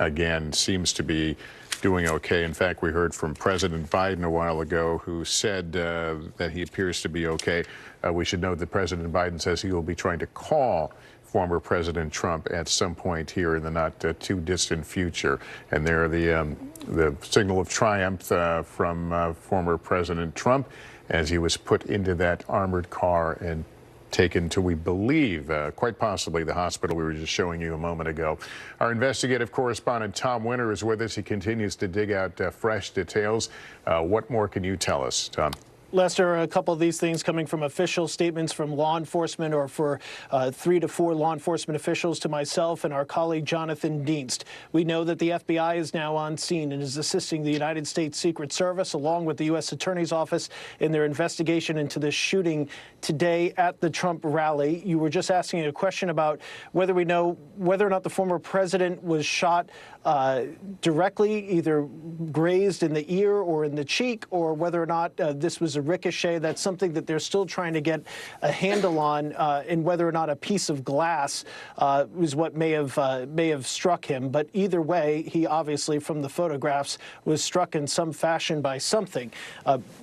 again, seems to be doing okay. In fact, we heard from President Biden a while ago, who said that he appears to be okay. We should note that President Biden says he will be trying to call former President Trump at some point here in the not too distant future. And there, the signal of triumph from former President Trump as he was put into that armored car and taken to, we believe, quite possibly the hospital we were just showing you a moment ago. Our investigative correspondent Tom Winter is with us. He continues to dig out fresh details. What more can you tell us, Tom? Lester, a couple of these things coming from official statements from law enforcement, or for 3 to 4 law enforcement officials, to myself and our colleague Jonathan Dienst. We know that the FBI is now on scene and is assisting the United States Secret Service along with the U.S. Attorney's Office in their investigation into this shooting today at the Trump rally. You were just asking a question about whether we know whether or not the former president was shot directly, either grazed in the ear or in the cheek, or whether or not this was a ricochet. That's something that they're still trying to get a handle on, in whether or not a piece of glass was what may have struck him. But either way, he obviously, from the photographs, was struck in some fashion by something.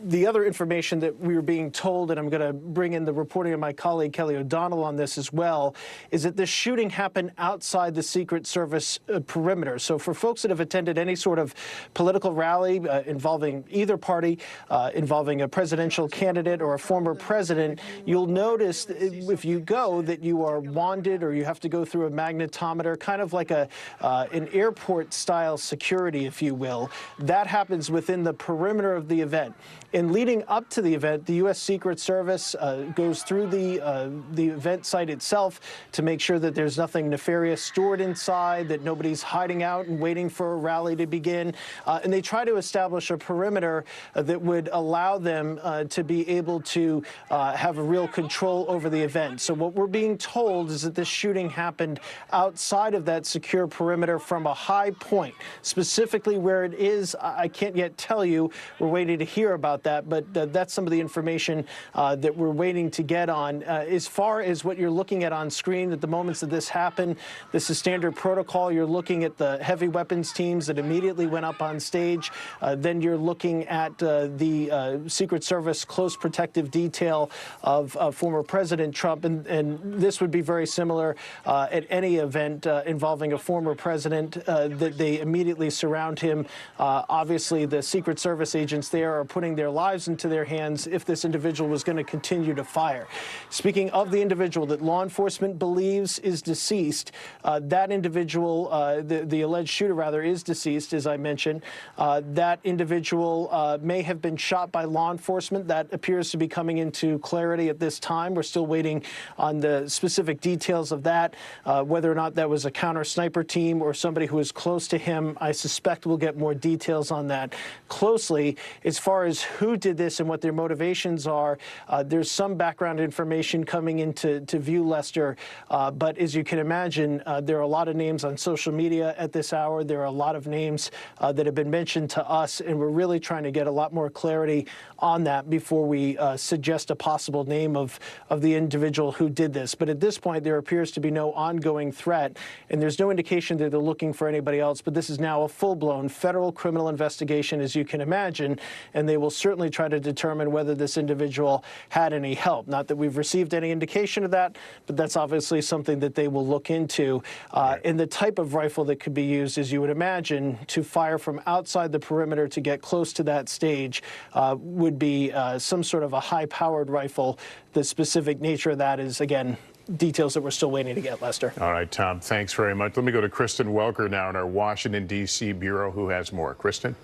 The other information that we were being told, and I'm going to bring in the reporting of my colleague Kelly O'Donnell on this as well, is that this shooting happened outside the Secret Service perimeter. So for folks that have attended any sort of political rally involving either party, involving a presidential candidate or a former president, you'll notice if you go that you are wanded, or you have to go through a magnetometer, kind of like an airport-style security, if you will. That happens within the perimeter of the event. In leading up to the event, the U.S. Secret Service goes through the event site itself to make sure that there's nothing nefarious stored inside, that nobody's hiding out and waiting for a rally to begin. And they try to establish a perimeter that would allow them to be able to have a real control over the event. So what we're being told is that this shooting happened outside of that secure perimeter from a high point. Specifically where it is, I can't yet tell you. We're waiting to hear about that, but that's some of the information that we're waiting to get on. As far as what you're looking at on screen at the moments that this happened, this is standard protocol. You're looking at the heavy weapons teams that immediately went up on stage. Then you're looking at the Secret Service close protective detail of former President Trump, and this would be very similar at any event involving a former president, that they immediately surround him. Obviously, the Secret Service agents there are putting their lives into their hands if this individual was going to continue to fire. Speaking of the individual that law enforcement believes is deceased, that individual, the alleged shooter rather, is deceased, as I mentioned. That individual may have been shot by law enforcement. That appears to be coming into clarity at this time. We're still waiting on the specific details of that, whether or not that was a counter sniper team or somebody who was close to him. I suspect we'll get more details on that closely. As far as who did this and what their motivations are, there's some background information coming into view, Lester, but as you can imagine, there are a lot of names on social media at this hour. There are a lot of names that have been mentioned to us, and we're really trying to get a lot more clarity on that before we suggest a possible name of the individual who did this. But at this point, there appears to be no ongoing threat, and there's no indication that they're looking for anybody else. But this is now a full-blown federal criminal investigation, as you can imagine, and they will certainly try to determine whether this individual had any help. Not that we've received any indication of that, but that's obviously something that they will look into. And the type of rifle that could be used, as you would imagine, to fire from outside the perimeter to get close to that stage would be some sort of a high-powered rifle. The specific nature of that is, again, details that we're still waiting to get, Lester. All right, Tom, thanks very much. Let me go to Kristen Welker now in our Washington, D.C. bureau, who has more. Kristen?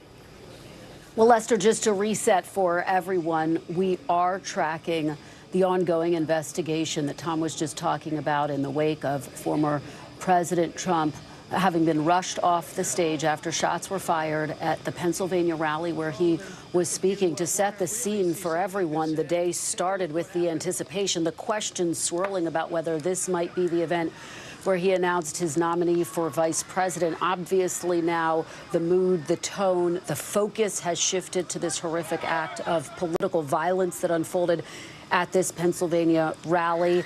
Well, Lester, just to reset for everyone, we are tracking the ongoing investigation that Tom was just talking about in the wake of former President Trump having been rushed off the stage after shots were fired at the Pennsylvania rally where he was speaking. To set the scene for everyone, the day started with the anticipation, the questions swirling about whether this might be the event where he announced his nominee for vice president. Obviously now the mood, the tone, the focus has shifted to this horrific act of political violence that unfolded at this Pennsylvania rally.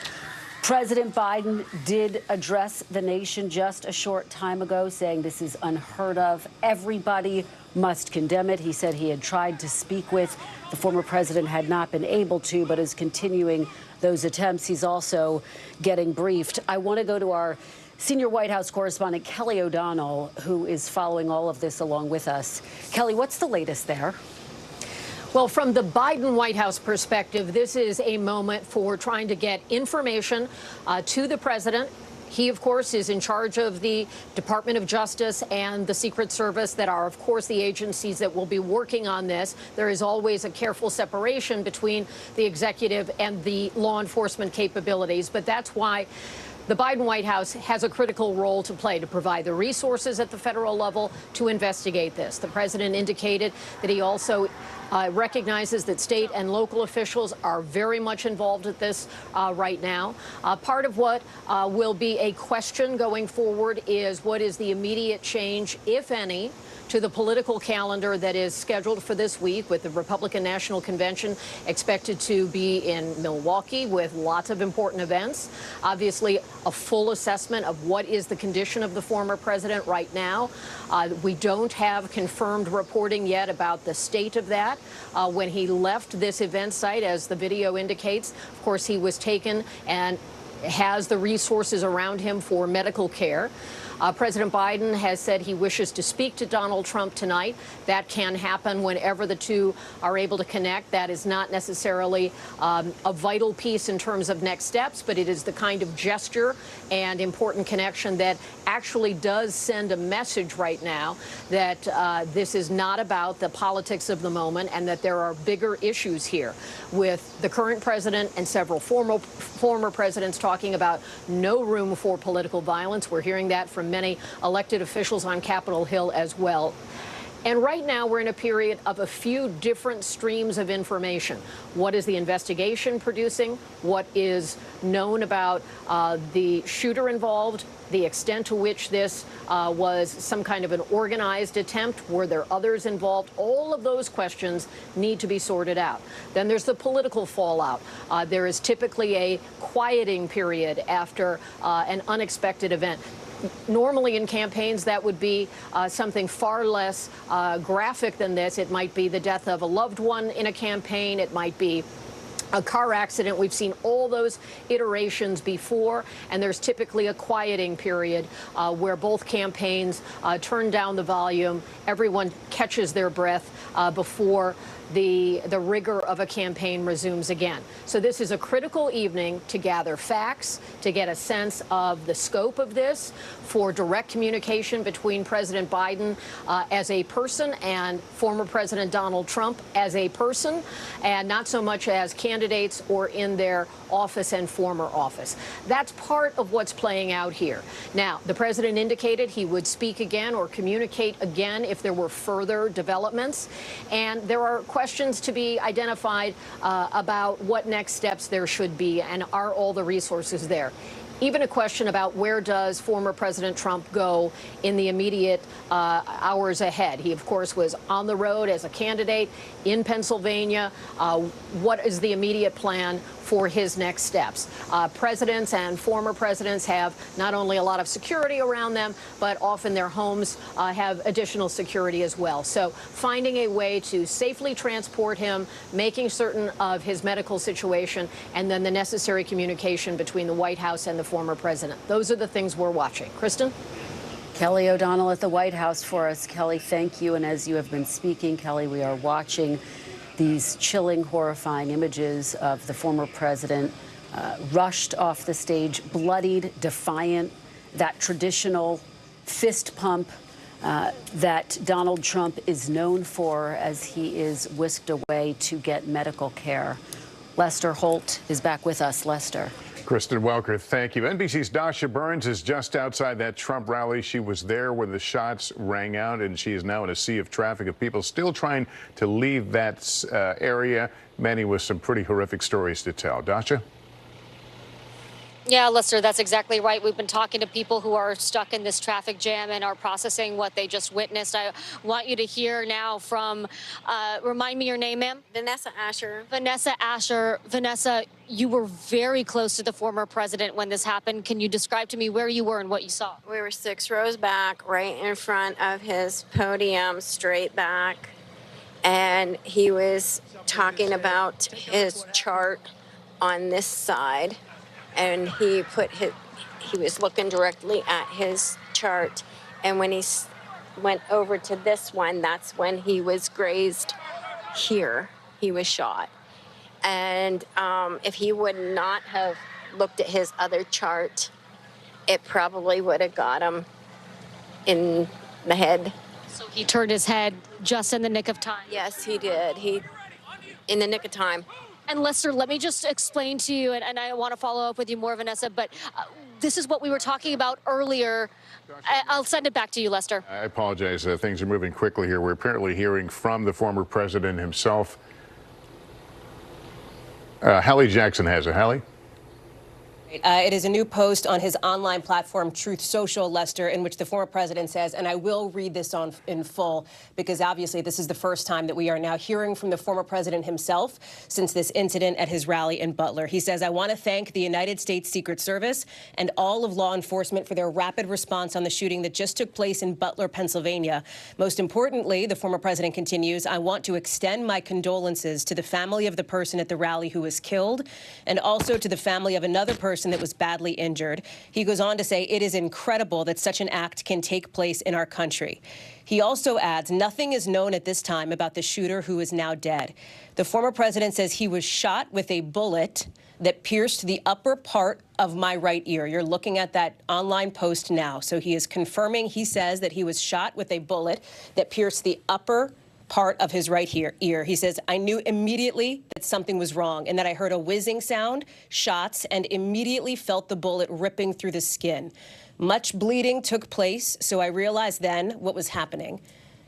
President Biden did address the nation just a short time ago, saying this is unheard of. Everybody must condemn it. He said he had tried to speak with the former president, had not been able to, but is continuing those attempts. He's also getting briefed. I want to go to our senior White House correspondent, Kelly O'Donnell, who is following all of this along with us. Kelly, what's the latest there? Well, from the Biden White House perspective, this is a moment for trying to get information to the president. He, of course, is in charge of the Department of Justice and the Secret Service that are, of course, the agencies that will be working on this. There is always a careful separation between the executive and the law enforcement capabilities. But that's why the Biden White House has a critical role to play to provide the resources at the federal level to investigate this. The president indicated that he also recognizes that state and local officials are very much involved with this right now. Part of what will be a question going forward is what is the immediate change, if any, to the political calendar that is scheduled for this week, with the Republican National Convention expected to be in Milwaukee with lots of important events. Obviously, a full assessment of what is the condition of the former president right now. We don't have confirmed reporting yet about the state of that. When he left this event site, as the video indicates, of course, he was taken and has the resources around him for medical care. President Biden has said he wishes to speak to Donald Trump tonight. That can happen whenever the two are able to connect. That is not necessarily a vital piece in terms of next steps, but it is the kind of gesture and important connection that actually does send a message right now that this is not about the politics of the moment and that there are bigger issues here, with the current president and several former presidents talking about no room for political violence. We're hearing that from many elected officials on Capitol Hill as well. And right now, we're in a period of a few different streams of information. What is the investigation producing? What is known about the shooter involved? The extent to which this was some kind of an organized attempt? Were there others involved? All of those questions need to be sorted out. Then there's the political fallout. There is typically a quieting period after an unexpected event. Normally in campaigns, that would be something far less graphic than this. It might be the death of a loved one in a campaign. It might be a car accident. We've seen all those iterations before, and there's typically a quieting period where both campaigns turn down the volume. Everyone catches their breath before the rigor of a campaign resumes again. So this is a critical evening to gather facts, to get a sense of the scope of this, for direct communication between President Biden as a person and former President Donald Trump as a person, and not so much as candidates or in their office and former office. That's part of what's playing out here. Now, the president indicated he would speak again or communicate again if there were further developments, and there are questions to be identified about what next steps there should be, and are all the resources there. Even a question about where does former President Trump go in the immediate hours ahead. He, of course, was on the road as a candidate in Pennsylvania. What is the immediate plan for his next steps? Presidents and former presidents have not only a lot of security around them, but often their homes have additional security as well. So finding a way to safely transport him, making certain of his medical situation, and then the necessary communication between the White House and the former president. Those are the things we're watching. Kristen? Kelly O'Donnell at the White House for us. Kelly, thank you. And as you have been speaking, Kelly, we are watching these chilling, horrifying images of the former president rushed off the stage, bloodied, defiant, that traditional fist pump that Donald Trump is known for as he is whisked away to get medical care. Lester Holt is back with us. Lester. Kristen Welker, thank you. NBC's Dasha Burns is just outside that Trump rally. She was there when the shots rang out, and she is now in a sea of traffic of people still trying to leave that area, many with some pretty horrific stories to tell. Dasha? Yeah, Lester, that's exactly right. We've been talking to people who are stuck in this traffic jam and are processing what they just witnessed. I want you to hear now from, remind me your name, ma'am? Vanessa Asher. Vanessa Asher. Vanessa, you were very close to the former president when this happened. Can you describe to me where you were and what you saw? We were 6 rows back, right in front of his podium, straight back. And he was talking about his chart on this side. And he was looking directly at his chart. And when he went over to this one, that's when he was grazed here. He was shot. And if he would not have looked at his other chart, it probably would have got him in the head. So he turned his head just in the nick of time. Yes, he did. In the nick of time. And Lester, let me just explain to you, and I want to follow up with you more, Vanessa, but this is what we were talking about earlier. I'll send it back to you, Lester. I apologize. Things are moving quickly here. We're apparently hearing from the former president himself. Hallie Jackson has it. Hallie? It is a new post on his online platform, Truth Social, Lester, in which the former president says, and I will read this in full, because obviously this is the first time that we are now hearing from the former president himself since this incident at his rally in Butler. He says, I want to thank the United States Secret Service and all of law enforcement for their rapid response on the shooting that just took place in Butler, Pennsylvania. Most importantly, the former president continues, I want to extend my condolences to the family of the person at the rally who was killed, and also to the family of another person that was badly injured. He goes on to say, it is incredible that such an act can take place in our country. He also adds, nothing is known at this time about the shooter who is now dead. The former president says he was shot with a bullet that pierced the upper part of my right ear. You're looking at that online post now. So he is confirming, he says that he was shot with a bullet that pierced the upper part of his right ear. He says, I knew immediately that something was wrong and that I heard a whizzing sound, shots, and immediately felt the bullet ripping through the skin. Much bleeding took place, so I realized then what was happening.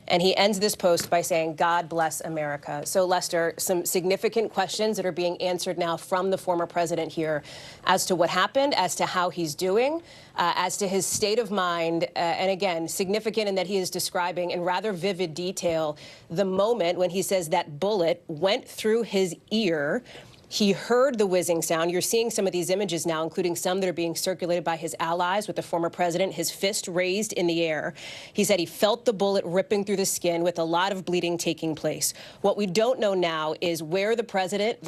And he ends this post by saying, God bless America. So, Lester, some significant questions that are being answered now from the former president here as to what happened, as to how he's doing, as to his state of mind. And again, significant in that he is describing in rather vivid detail the moment when he says that bullet went through his ear. He heard the whizzing sound. You're seeing some of these images now, including some that are being circulated by his allies with the former president, his fist raised in the air. He said he felt the bullet ripping through the skin with a lot of bleeding taking place. What we don't know now is where the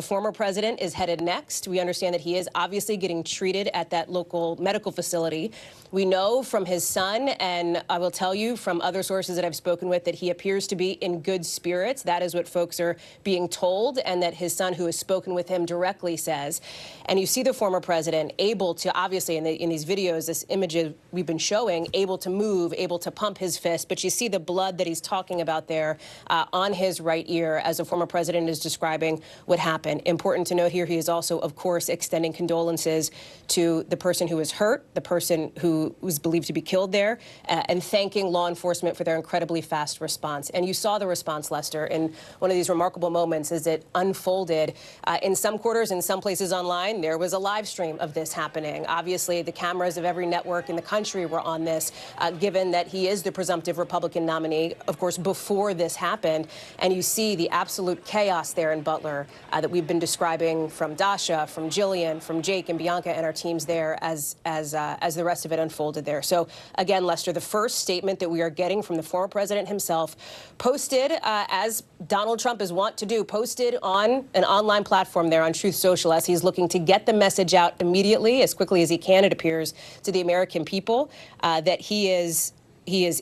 former president, is headed next. We understand that he is obviously getting treated at that local medical facility. We know from his son, and I will tell you from other sources that I've spoken with, that he appears to be in good spirits. That is what folks are being told, and that his son, who has spoken with him directly, says. And you see the former president able to, obviously in these videos, this image we've been showing, able to move, able to pump his fist, but you see the blood that he's talking about there on his right ear as the former president is describing what happened. Important to note here, he is also, of course, extending condolences to the person who was hurt, the person who was believed to be killed there, and thanking law enforcement for their incredibly fast response. And you saw the response, Lester, in one of these remarkable moments as it unfolded. In some quarters, in some places online, there was a live stream of this happening. Obviously, the cameras of every network in the country were on this, given that he is the presumptive Republican nominee, of course, before this happened. And you see the absolute chaos there in Butler that we've been describing from Dasha, from Jillian, from Jake and Bianca and our teams there as the rest of it unfolded there. So again, Lester, the first statement that we are getting from the former president himself, posted as Donald Trump is wont to do, posted on an online platform there on Truth Social as he's looking to get the message out immediately, as quickly as he can, it appears, to the American people, that he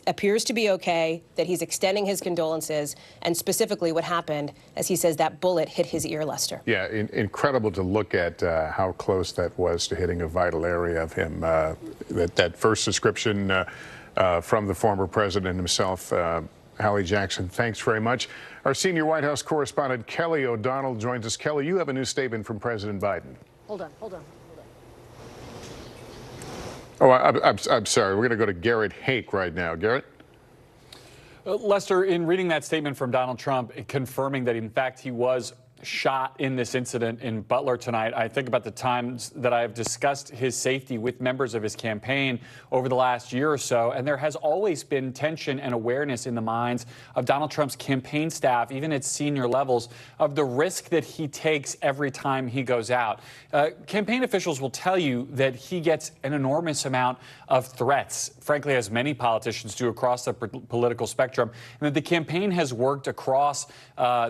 appears to be okay, that he's extending his condolences, and specifically what happened, as he says, that bullet hit his ear, Lester. Yeah, incredible to look at how close that was to hitting a vital area of him. That first description from the former president himself, Hallie Jackson, thanks very much. Our senior White House correspondent Kelly O'Donnell joins us. Kelly, you have a new statement from President Biden. Hold on. Oh, I'm sorry. We're going to go to Garrett Hake right now. Garrett? Lester, in reading that statement from Donald Trump, confirming that, in fact, he was shot in this incident in Butler tonight, I think about the times that I've discussed his safety with members of his campaign over the last year or so, and there has always been tension and awareness in the minds of Donald Trump's campaign staff, even at senior levels, of the risk that he takes every time he goes out. Campaign officials will tell you that he gets an enormous amount of threats, frankly, as many politicians do across the political spectrum, and that the campaign has worked across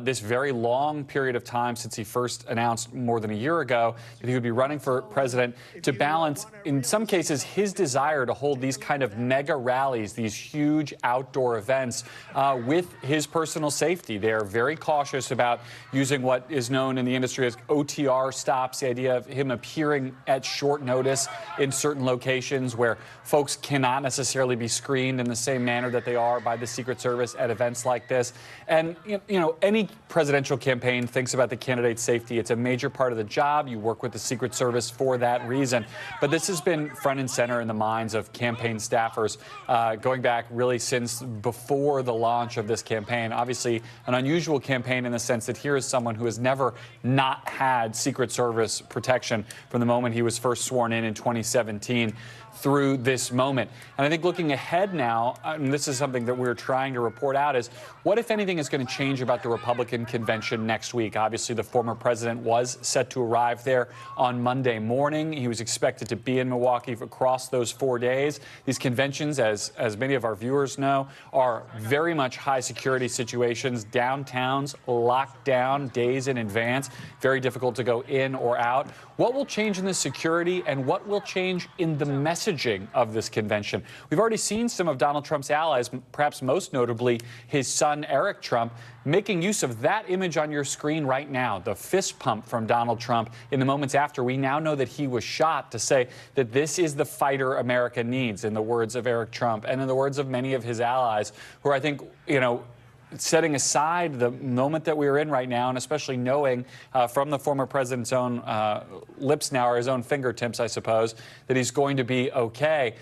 this very long period of time since he first announced more than a year ago that he would be running for president to balance, in some cases, his desire to hold these kind of mega rallies, these huge outdoor events, with his personal safety. They're very cautious about using what is known in the industry as OTR stops, the idea of him appearing at short notice in certain locations where folks cannot necessarily be screened in the same manner that they are by the Secret Service at events like this. And, you know, any presidential campaign thinks about the candidate's safety. It's a major part of the job. You work with the Secret Service for that reason. But this has been front and center in the minds of campaign staffers going back really since before the launch of this campaign. Obviously, an unusual campaign in the sense that here is someone who has never not had Secret Service protection from the moment he was first sworn in 2017 through this moment. And I think looking ahead now, and this is something that we're trying to report out, is what, if anything, is going to change about the Republican convention next week? Obviously, the former president was set to arrive there on Monday morning. He was expected to be in Milwaukee across those 4 days. These conventions, as many of our viewers know, are very much high security situations, downtowns locked down days in advance, very difficult to go in or out. What will change in the security, and what will change in the messaging of this convention? We've already seen some of Donald Trump's allies, perhaps most notably his son, Eric Trump, making use of that image on your screen right now, the fist pump from Donald Trump in the moments after we now know that he was shot, to say that this is the fighter America needs, in the words of Eric Trump and in the words of many of his allies, who are, I think, you know, setting aside the moment that we're in right now, and especially knowing from the former president's own lips now, or his own fingertips, I suppose, that he's going to be okay.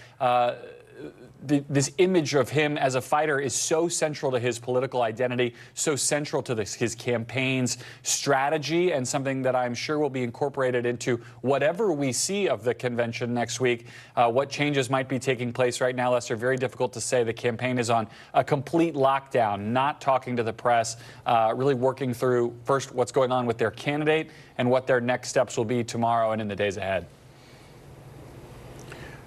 This image of him as a fighter is so central to his political identity, so central to his campaign's strategy, and something that I'm sure will be incorporated into whatever we see of the convention next week. What changes might be taking place right now, Lester, very difficult to say. The campaign is on a complete lockdown, not talking to the press, really working through first what's going on with their candidate and what their next steps will be tomorrow and in the days ahead.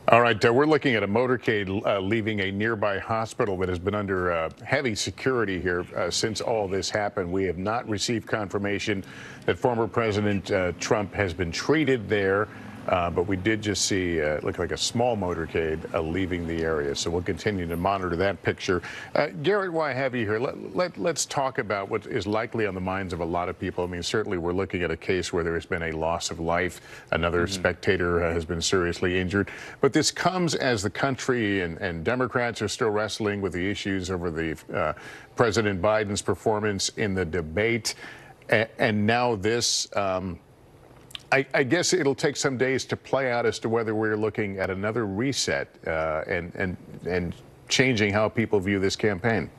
All right, we're looking at a motorcade leaving a nearby hospital that has been under heavy security here since all this happened. We have not received confirmation that former President Trump has been treated there, but we did just see it looked like a small motorcade leaving the area. So we'll continue to monitor that picture. Garrett, why have you here? Let's talk about what is likely on the minds of a lot of people. I mean, certainly we're looking at a case where there has been a loss of life. Another spectator has been seriously injured. But this comes as the country and Democrats are still wrestling with the issues over the President Biden's performance in the debate. And now this. I guess it'll take some days to play out as to whether we're looking at another reset and changing how people view this campaign.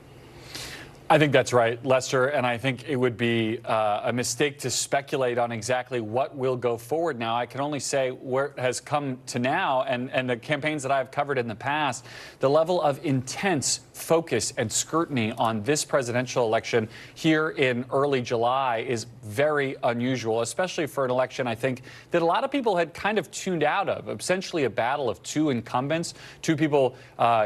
I think that's right, Lester, and I think it would be a mistake to speculate on exactly what will go forward now. I can only say where it has come to now, and the campaigns that I've covered in the past, the level of intense focus and scrutiny on this presidential election here in early July is very unusual, especially for an election, I think, that a lot of people had kind of tuned out of. Essentially a battle of two incumbents, two people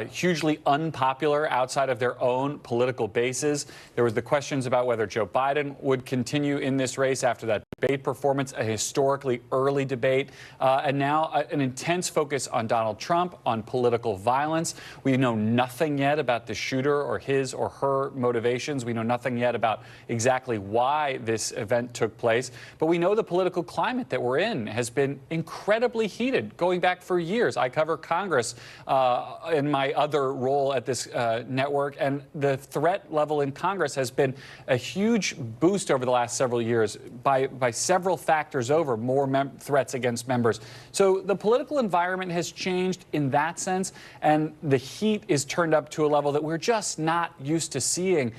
hugely unpopular outside of their own political bases. There was the questions about whether Joe Biden would continue in this race after that debate performance, a historically early debate, and now an intense focus on Donald Trump, on political violence. We know nothing yet about the shooter or his or her motivations. We know nothing yet about exactly why this event took place. But we know the political climate that we're in has been incredibly heated, going back for years. I cover Congress in my other role at this network, and the threat level in Congress has been a huge boost over the last several years by by several factors over, more threats against members. So the political environment has changed in that sense, and the heat is turned up to a level that we're just not used to seeing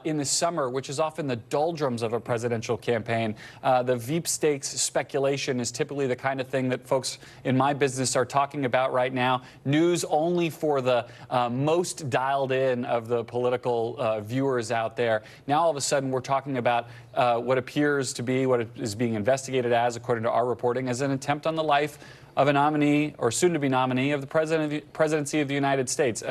in the summer, which is often the doldrums of a presidential campaign. The sweepstakes speculation is typically the kind of thing that folks in my business are talking about right now. News only for the most dialed in of the political viewers out there. Now all of a sudden we're talking about what appears to be, what is being investigated as, according to our reporting, as an attempt on the life of a nominee or soon-to-be nominee of the presidency of the United States.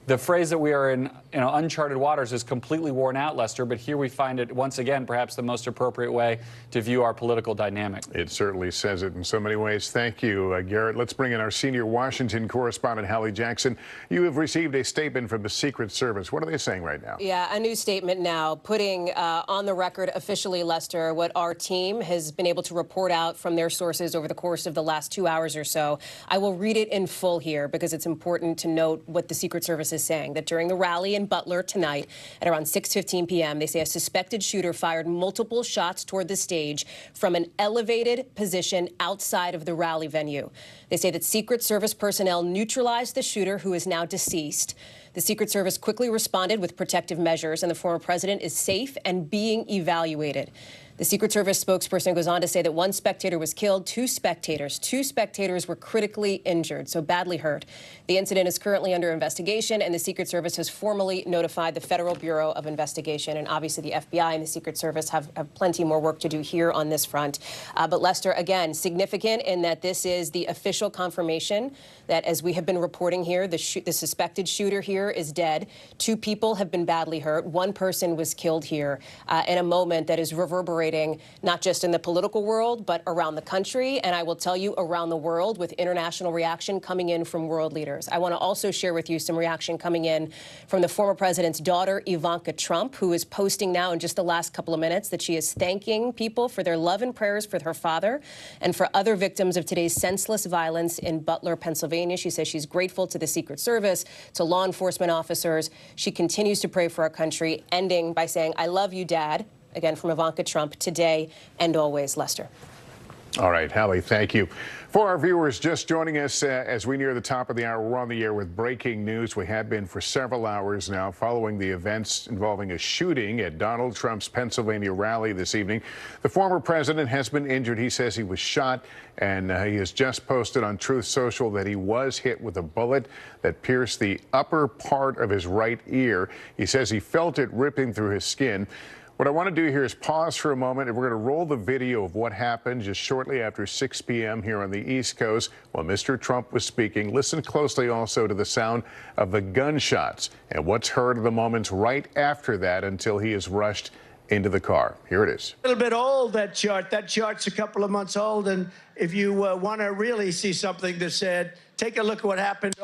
The phrase that we are in uncharted waters is completely worn out, Lester, but here we find it once again perhaps the most appropriate way to view our political dynamic. It certainly says it in so many ways. Thank you, Garrett. Let's bring in our senior Washington correspondent, Hallie Jackson. You have received a statement from the Secret Service. What are they saying right now? Yeah, a new statement now putting on the record officially, Lester, what our team has been able to report out from their sources over the course of the last 2 hours or so. I will read it in full here because it's important to note what the Secret Service is saying, that during the rally in Butler tonight at around 6:15 p.m., they say a suspected shooter fired multiple shots toward the stage from an elevated position outside of the rally venue. They say that Secret Service personnel neutralized the shooter, who is now deceased. The Secret Service quickly responded with protective measures, and the former president is safe and being evaluated. The Secret Service spokesperson goes on to say that one spectator was killed, two spectators were critically injured, so badly hurt. The incident is currently under investigation, and the Secret Service has formally notified the Federal Bureau of Investigation. And obviously the FBI and the Secret Service have plenty more work to do here on this front. But Lester, again, significant in that this is the official confirmation that, as we have been reporting here, the suspected shooter here is dead. 2 people have been badly hurt. 1 person was killed here in a moment that is reverberating not just in the political world, but around the country, and I will tell you around the world, with international reaction coming in from world leaders. I want to also share with you some reaction coming in from the former president's daughter, Ivanka Trump, who is posting now in just the last couple of minutes that she is thanking people for their love and prayers for her father and for other victims of today's senseless violence in Butler, Pennsylvania. She says she's grateful to the Secret Service, to law enforcement officers. She continues to pray for our country, ending by saying, "I love you, Dad." Again, from Ivanka Trump, today and always, Lester. All right, Hallie, thank you. For our viewers just joining us as we near the top of the hour, we're on the air with breaking news. We have been for several hours now following the events involving a shooting at Donald Trump's Pennsylvania rally this evening. The former president has been injured. He says he was shot, and he has just posted on Truth Social that he was hit with a bullet that pierced the upper part of his right ear. He says he felt it ripping through his skin. What I want to do here is pause for a moment, and we're going to roll the video of what happened just shortly after 6 p.m. here on the East Coast while Mr. Trump was speaking. Listen closely also to the sound of the gunshots and what's heard of the moments right after that until he is rushed into the car. Here it is. A little bit old, that chart. That chart's a couple of months old, and if you want to really see something that's said, take a look at what happened.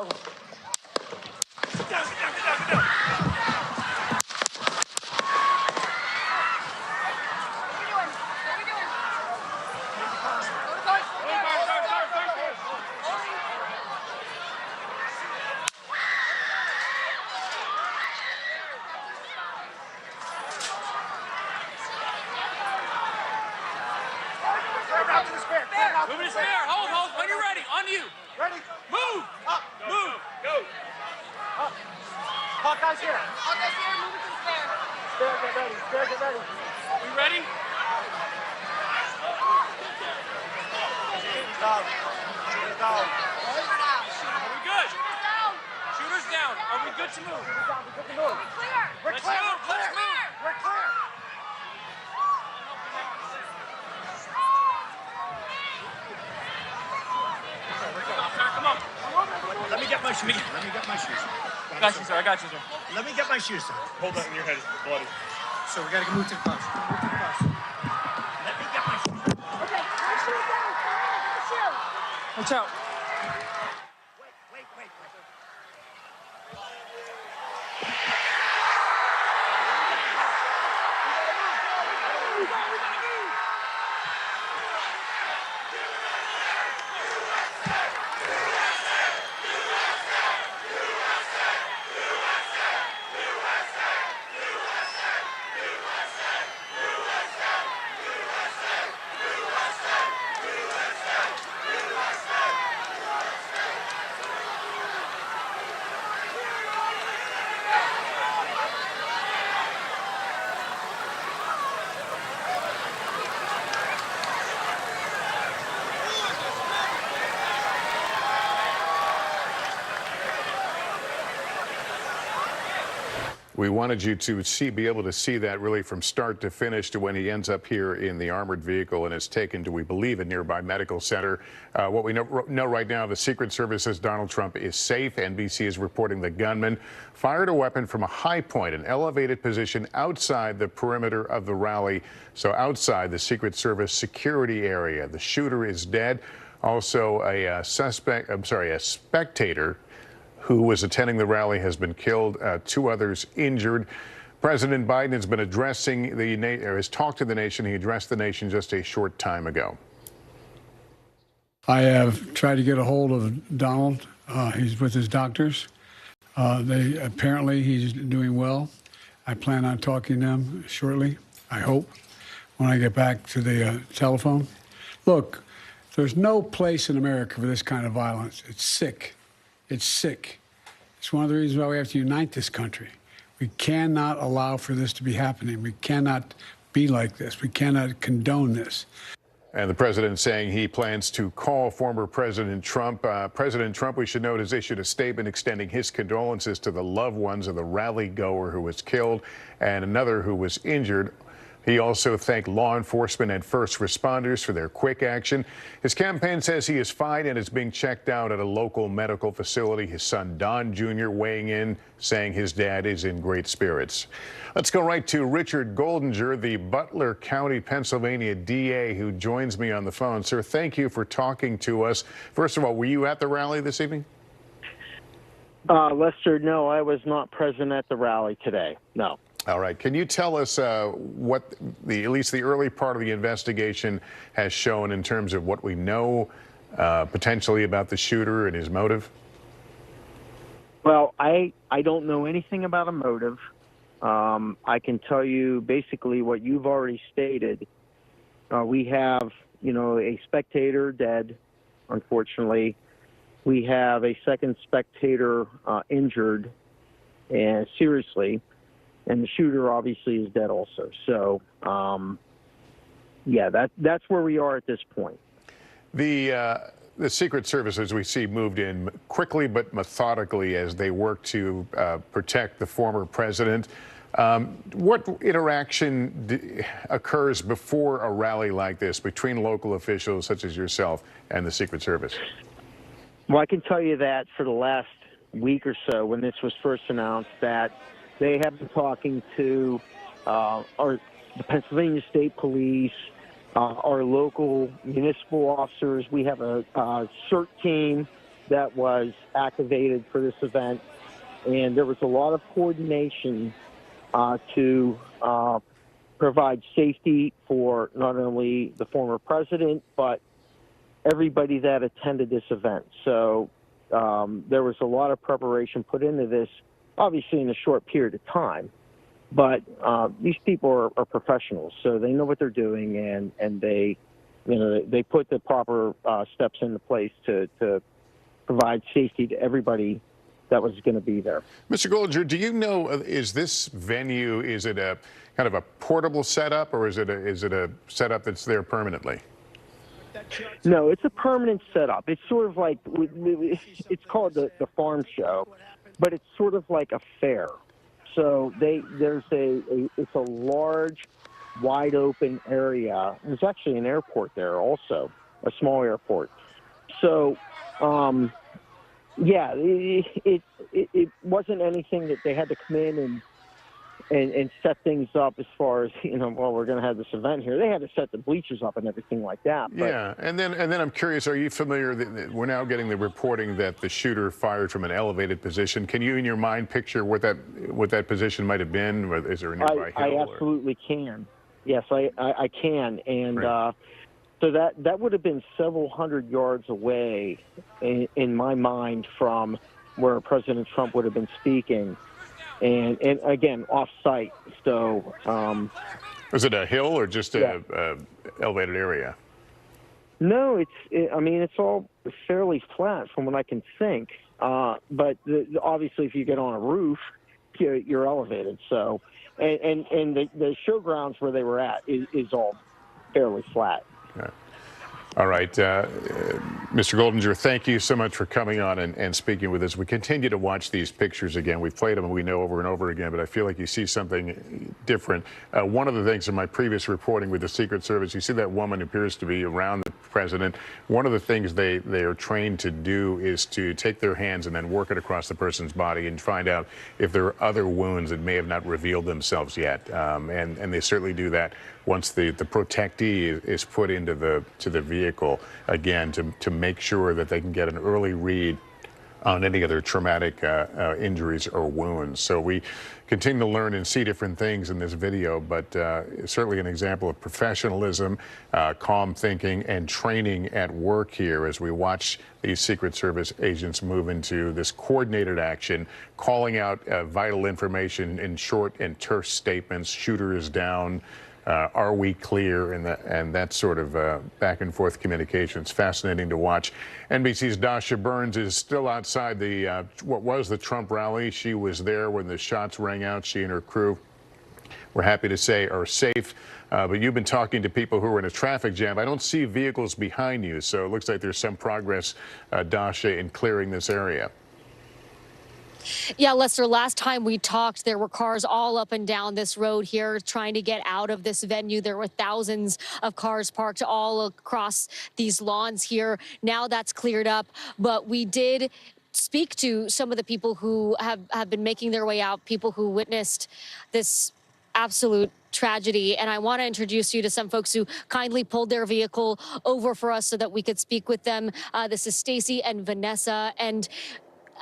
Move to the spare. Hold. When you're ready. On you. Ready. Move. Up. Move. Go. Up. Hawkeye's here. Hawkeye's here. Move it to the spare. Spare, get ready. Spare, get ready. We ready? Down. Shooters down. Are we good? Shooters down. Shooters down. Are we good to move? Shooters down. We're good to move. We're clear. We're clear. Let's move. We're clear. Come on. Let me get my shoes. Got you, sir. I got you, sir. Let me get my shoes, sir. Hold that in your head. It's bloody. So we got to move to the bus. Let me get my shoes. Okay. My shoes down. Watch out. Wait. We wanted you to be able to see that really from start to finish to when he ends up here in the armored vehicle and is taken to, we believe, a nearby medical center. What we know right now, the Secret Service says Donald Trump is safe. NBC is reporting the gunman fired a weapon from a high point, an elevated position outside the perimeter of the rally, so outside the Secret Service security area. The shooter is dead. Also, a spectator who was attending the rally has been killed, 2 others injured. President Biden has been has talked to the nation. He addressed the nation just a short time ago. I have tried to get a hold of Donald. He's with his doctors. Apparently he's doing well. I plan on talking to him shortly, I hope, when I get back to the telephone. Look, there's no place in America for this kind of violence. It's sick. It's sick. It's one of the reasons why we have to unite this country. We cannot allow for this to be happening. We cannot be like this. We cannot condone this. And the president saying he plans to call former President Trump. President Trump, we should note, has issued a statement extending his condolences to the loved ones of the rally goer who was killed and another who was injured. He also thanked law enforcement and first responders for their quick action. His campaign says he is fine and is being checked out at a local medical facility. His son, Don Jr., weighing in, saying his dad is in great spirits. Let's go right to Richard Goldinger, the Butler County, Pennsylvania DA, who joins me on the phone. Sir, thank you for talking to us. First of all, were you at the rally this evening? Lester, no, I was not present at the rally today. No. All right. Can you tell us what at least the early part of the investigation has shown in terms of what we know potentially about the shooter and his motive? Well, I don't know anything about a motive. I can tell you basically what you've already stated. We have, a spectator dead, unfortunately. We have a second spectator injured and seriously. And the shooter obviously is dead also. So, yeah, that's where we are at this point. The Secret Service, as we see, moved in quickly but methodically as they work to protect the former president. What interaction occurs before a rally like this between local officials such as yourself and the Secret Service? Well, I can tell you that for the last week or so, when this was first announced, that they have been talking to the Pennsylvania State Police, our local municipal officers. We have a CERT team that was activated for this event, and there was a lot of coordination to provide safety for not only the former president, but everybody that attended this event. So there was a lot of preparation put into this, obviously in a short period of time, but these people are professionals, so they know what they're doing, and they put the proper steps into place to provide safety to everybody that was going to be there. Mr. Goldinger, do you know, is this venue, is it a kind of a portable setup, or is it a setup that's there permanently? No, it's a permanent setup. It's sort of like, it's called the farm show, but it's sort of like a fair. So it's a large, wide open area. There's actually an airport there also, a small airport. So, yeah, it wasn't anything that they had to come in and set things up as far as, well, we're going to have this event here. They had to set the bleachers up and everything like that. But, yeah, and then I'm curious, are you familiar, we're now getting the reporting that the shooter fired from an elevated position. Can you, in your mind, picture what that position might have been? Is there a nearby hill? I absolutely can. Yes, I can. And right. So that would have been several hundred yards away, in my mind, from where President Trump would have been speaking. And again, off-site. So, was it a hill or just a elevated area? No, it's all fairly flat from what I can think. But obviously, if you get on a roof, you're elevated. So, and the showgrounds where they were at is all fairly flat. Okay. All right. Mr. Goldinger, thank you so much for coming on and speaking with us. We continue to watch these pictures again. We've played them, we know, over and over again, but I feel like you see something different. One of the things in my previous reporting with the Secret Service, you see that woman who appears to be around the president. One of the things they are trained to do is to take their hands and then work it across the person's body and find out if there are other wounds that may have not revealed themselves yet. And they certainly do that once the protectee is put into the vehicle, again, to make sure that they can get an early read on any other traumatic injuries or wounds. So we continue to learn and see different things in this video, but certainly an example of professionalism, calm thinking, and training at work here as we watch these Secret Service agents move into this coordinated action, calling out vital information in short and terse statements. Shooter is down. Are we clear? And that sort of back and forth communication. It's fascinating to watch. NBC's Dasha Burns is still outside the what was the Trump rally. She was there when the shots rang out. She and her crew, we're happy to say, are safe. But you've been talking to people who are in a traffic jam. I don't see vehicles behind you, so it looks like there's some progress, Dasha, in clearing this area. Yeah, Lester, last time we talked, there were cars all up and down this road here trying to get out of this venue. There were thousands of cars parked all across these lawns here. Now that's cleared up, but we did speak to some of the people who have been making their way out, people who witnessed this absolute tragedy. And I want to introduce you to some folks who kindly pulled their vehicle over for us so that we could speak with them. This is Stacy and Vanessa. And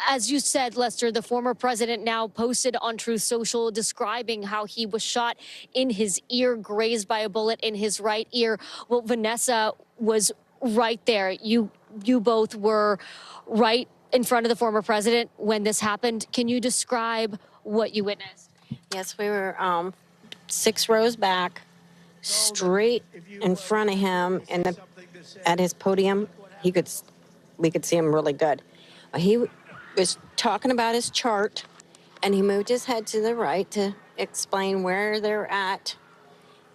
as you said, Lester, the former president now posted on Truth Social describing how he was shot in his ear, grazed by a bullet in his right ear. Well, Vanessa was right there. You both were right in front of the former president when this happened. Can you describe what you witnessed? Yes, we were 6 rows back, straight in front of him, and at his podium, we could see him really good. He was talking about his chart, and he moved his head to the right to explain where they're at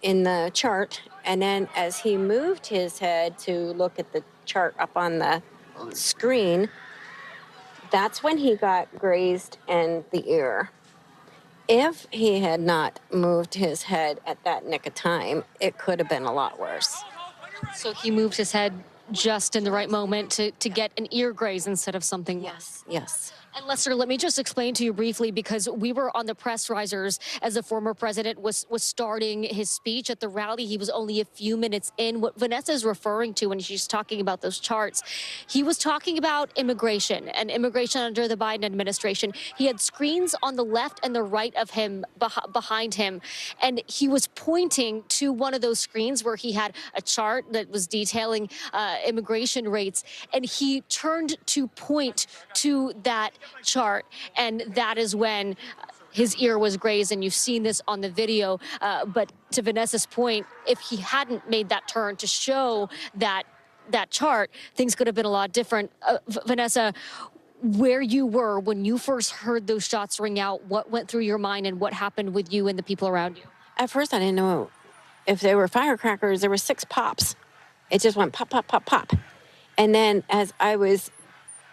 in the chart. And then as he moved his head to look at the chart up on the screen, that's when he got grazed in the ear. If he had not moved his head at that nick of time, it could have been a lot worse. So he moved his head just in the right moment to get an ear graze instead of something worse. Yes. And Lester, let me just explain to you briefly, because we were on the press risers as the former president was starting his speech at the rally. He was only a few minutes in. What Vanessa is referring to when she's talking about those charts, he was talking about immigration and immigration under the Biden administration. He had screens on the left and the right of him, behind him, and he was pointing to one of those screens where he had a chart that was detailing immigration rates, and he turned to point to that chart, and that is when his ear was grazed, and you've seen this on the video. But to Vanessa's point, if he hadn't made that turn to show that chart, things could have been a lot different. Vanessa, where you were when you first heard those shots ring out, what went through your mind and what happened with you and the people around you? At first, I didn't know if they were firecrackers. There were 6 pops. It just went pop, pop, pop, pop. And then as I was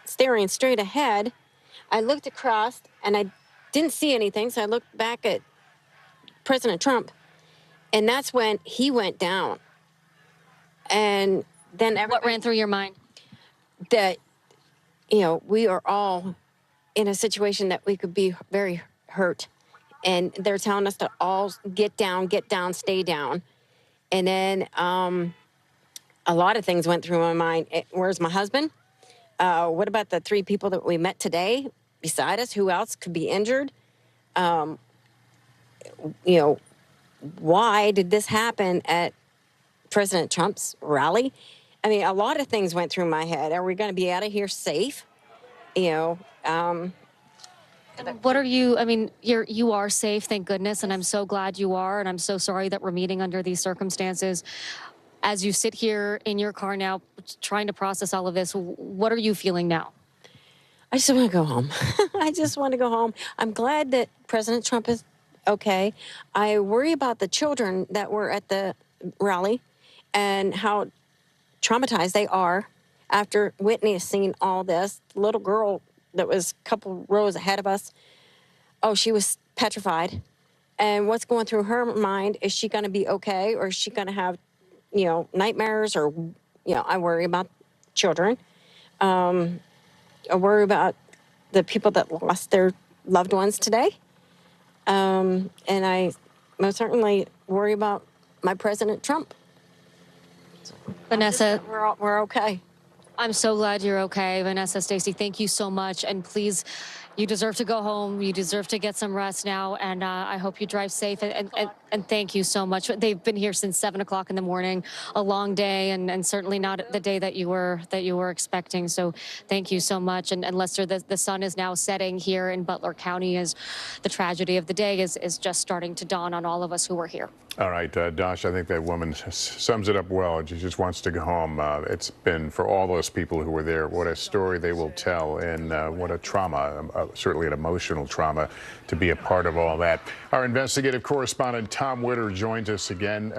staring straight ahead, I looked across and I didn't see anything. So I looked back at President Trump, and that's when he went down. And then What ran through your mind? That, we are all in a situation that we could be very hurt. And they're telling us to all get down, stay down. And then a lot of things went through my mind. Where's my husband? What about the 3 people that we met today beside us? Who else could be injured? Why did this happen at President Trump's rally? I mean, a lot of things went through my head. Are we going to be out of here safe? What are you, you are safe, thank goodness, and I'm so glad you are, and I'm so sorry that we're meeting under these circumstances. As you sit here in your car now, trying to process all of this, what are you feeling now? I just want to go home. I just want to go home. I'm glad that President Trump is okay. I worry about the children that were at the rally and how traumatized they are after witnessing all this. The little girl that was a couple rows ahead of us, oh, she was petrified. And what's going through her mind, is she going to be okay, or is she going to have, nightmares? Or, I worry about children. I worry about the people that lost their loved ones today. And I most certainly worry about my President Trump. Vanessa, We're okay. I'm so glad you're okay. Vanessa, Stacey, thank you so much. And please, you deserve to go home. You deserve to get some rest now. And I hope you drive safe. And thank you so much. They've been here since 7 o'clock in the morning, a long day, and certainly not the day that you were expecting. So thank you so much. And Lester, the sun is now setting here in Butler County as the tragedy of the day is just starting to dawn on all of us who were here. All right, Dosh, I think that woman sums it up well. She just wants to go home. It's been, for all those people who were there, what a story they will tell, and what a trauma, certainly an emotional trauma, to be a part of all that. Our investigative correspondent, Tom Witter, joins us again.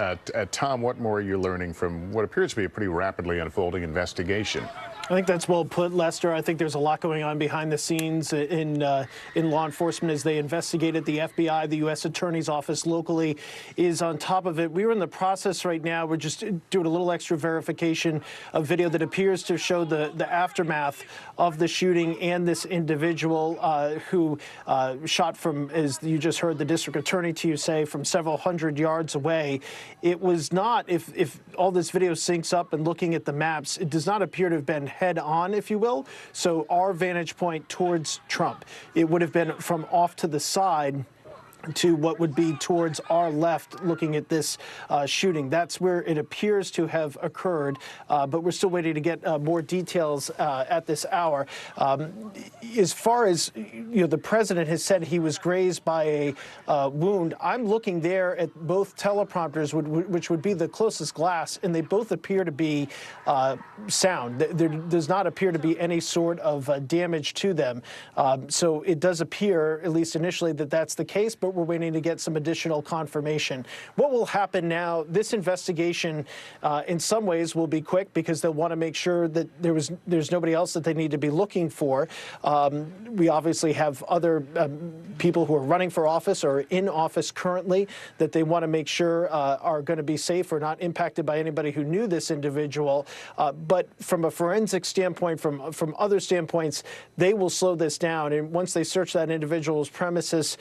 Tom, what more are you learning from what appears to be a pretty rapidly unfolding investigation? I think that's well put, Lester. I think there's a lot going on behind the scenes in law enforcement as they investigated. The FBI, the U.S. Attorney's Office locally is on top of it. We're in the process right now. We're just doing a little extra verification of video that appears to show the aftermath of the shooting and this individual who shot from, as you just heard the district attorney to you say, from several hundred yards away. It was not, if all this video syncs up and looking at the maps, it does not appear to have been head on, if you will. So our vantage point towards Trump, it would have been from off to the side to what would be towards our left looking at this shooting. That's where it appears to have occurred, but we're still waiting to get more details at this hour. As far as, the president has said he was grazed by a wound, I'm looking there at both teleprompters, which would be the closest glass, and they both appear to be sound. There does not appear to be any sort of damage to them. So it does appear, at least initially, that that's the case, but we're waiting to get some additional confirmation. What will happen now, this investigation in some ways will be quick because they'll want to make sure that there's nobody else that they need to be looking for. We obviously have other people who are running for office or in office currently that they want to make sure are going to be safe or not impacted by anybody who knew this individual. But from a forensic standpoint, from other standpoints, they will slow this down. And once they search that individual's premises,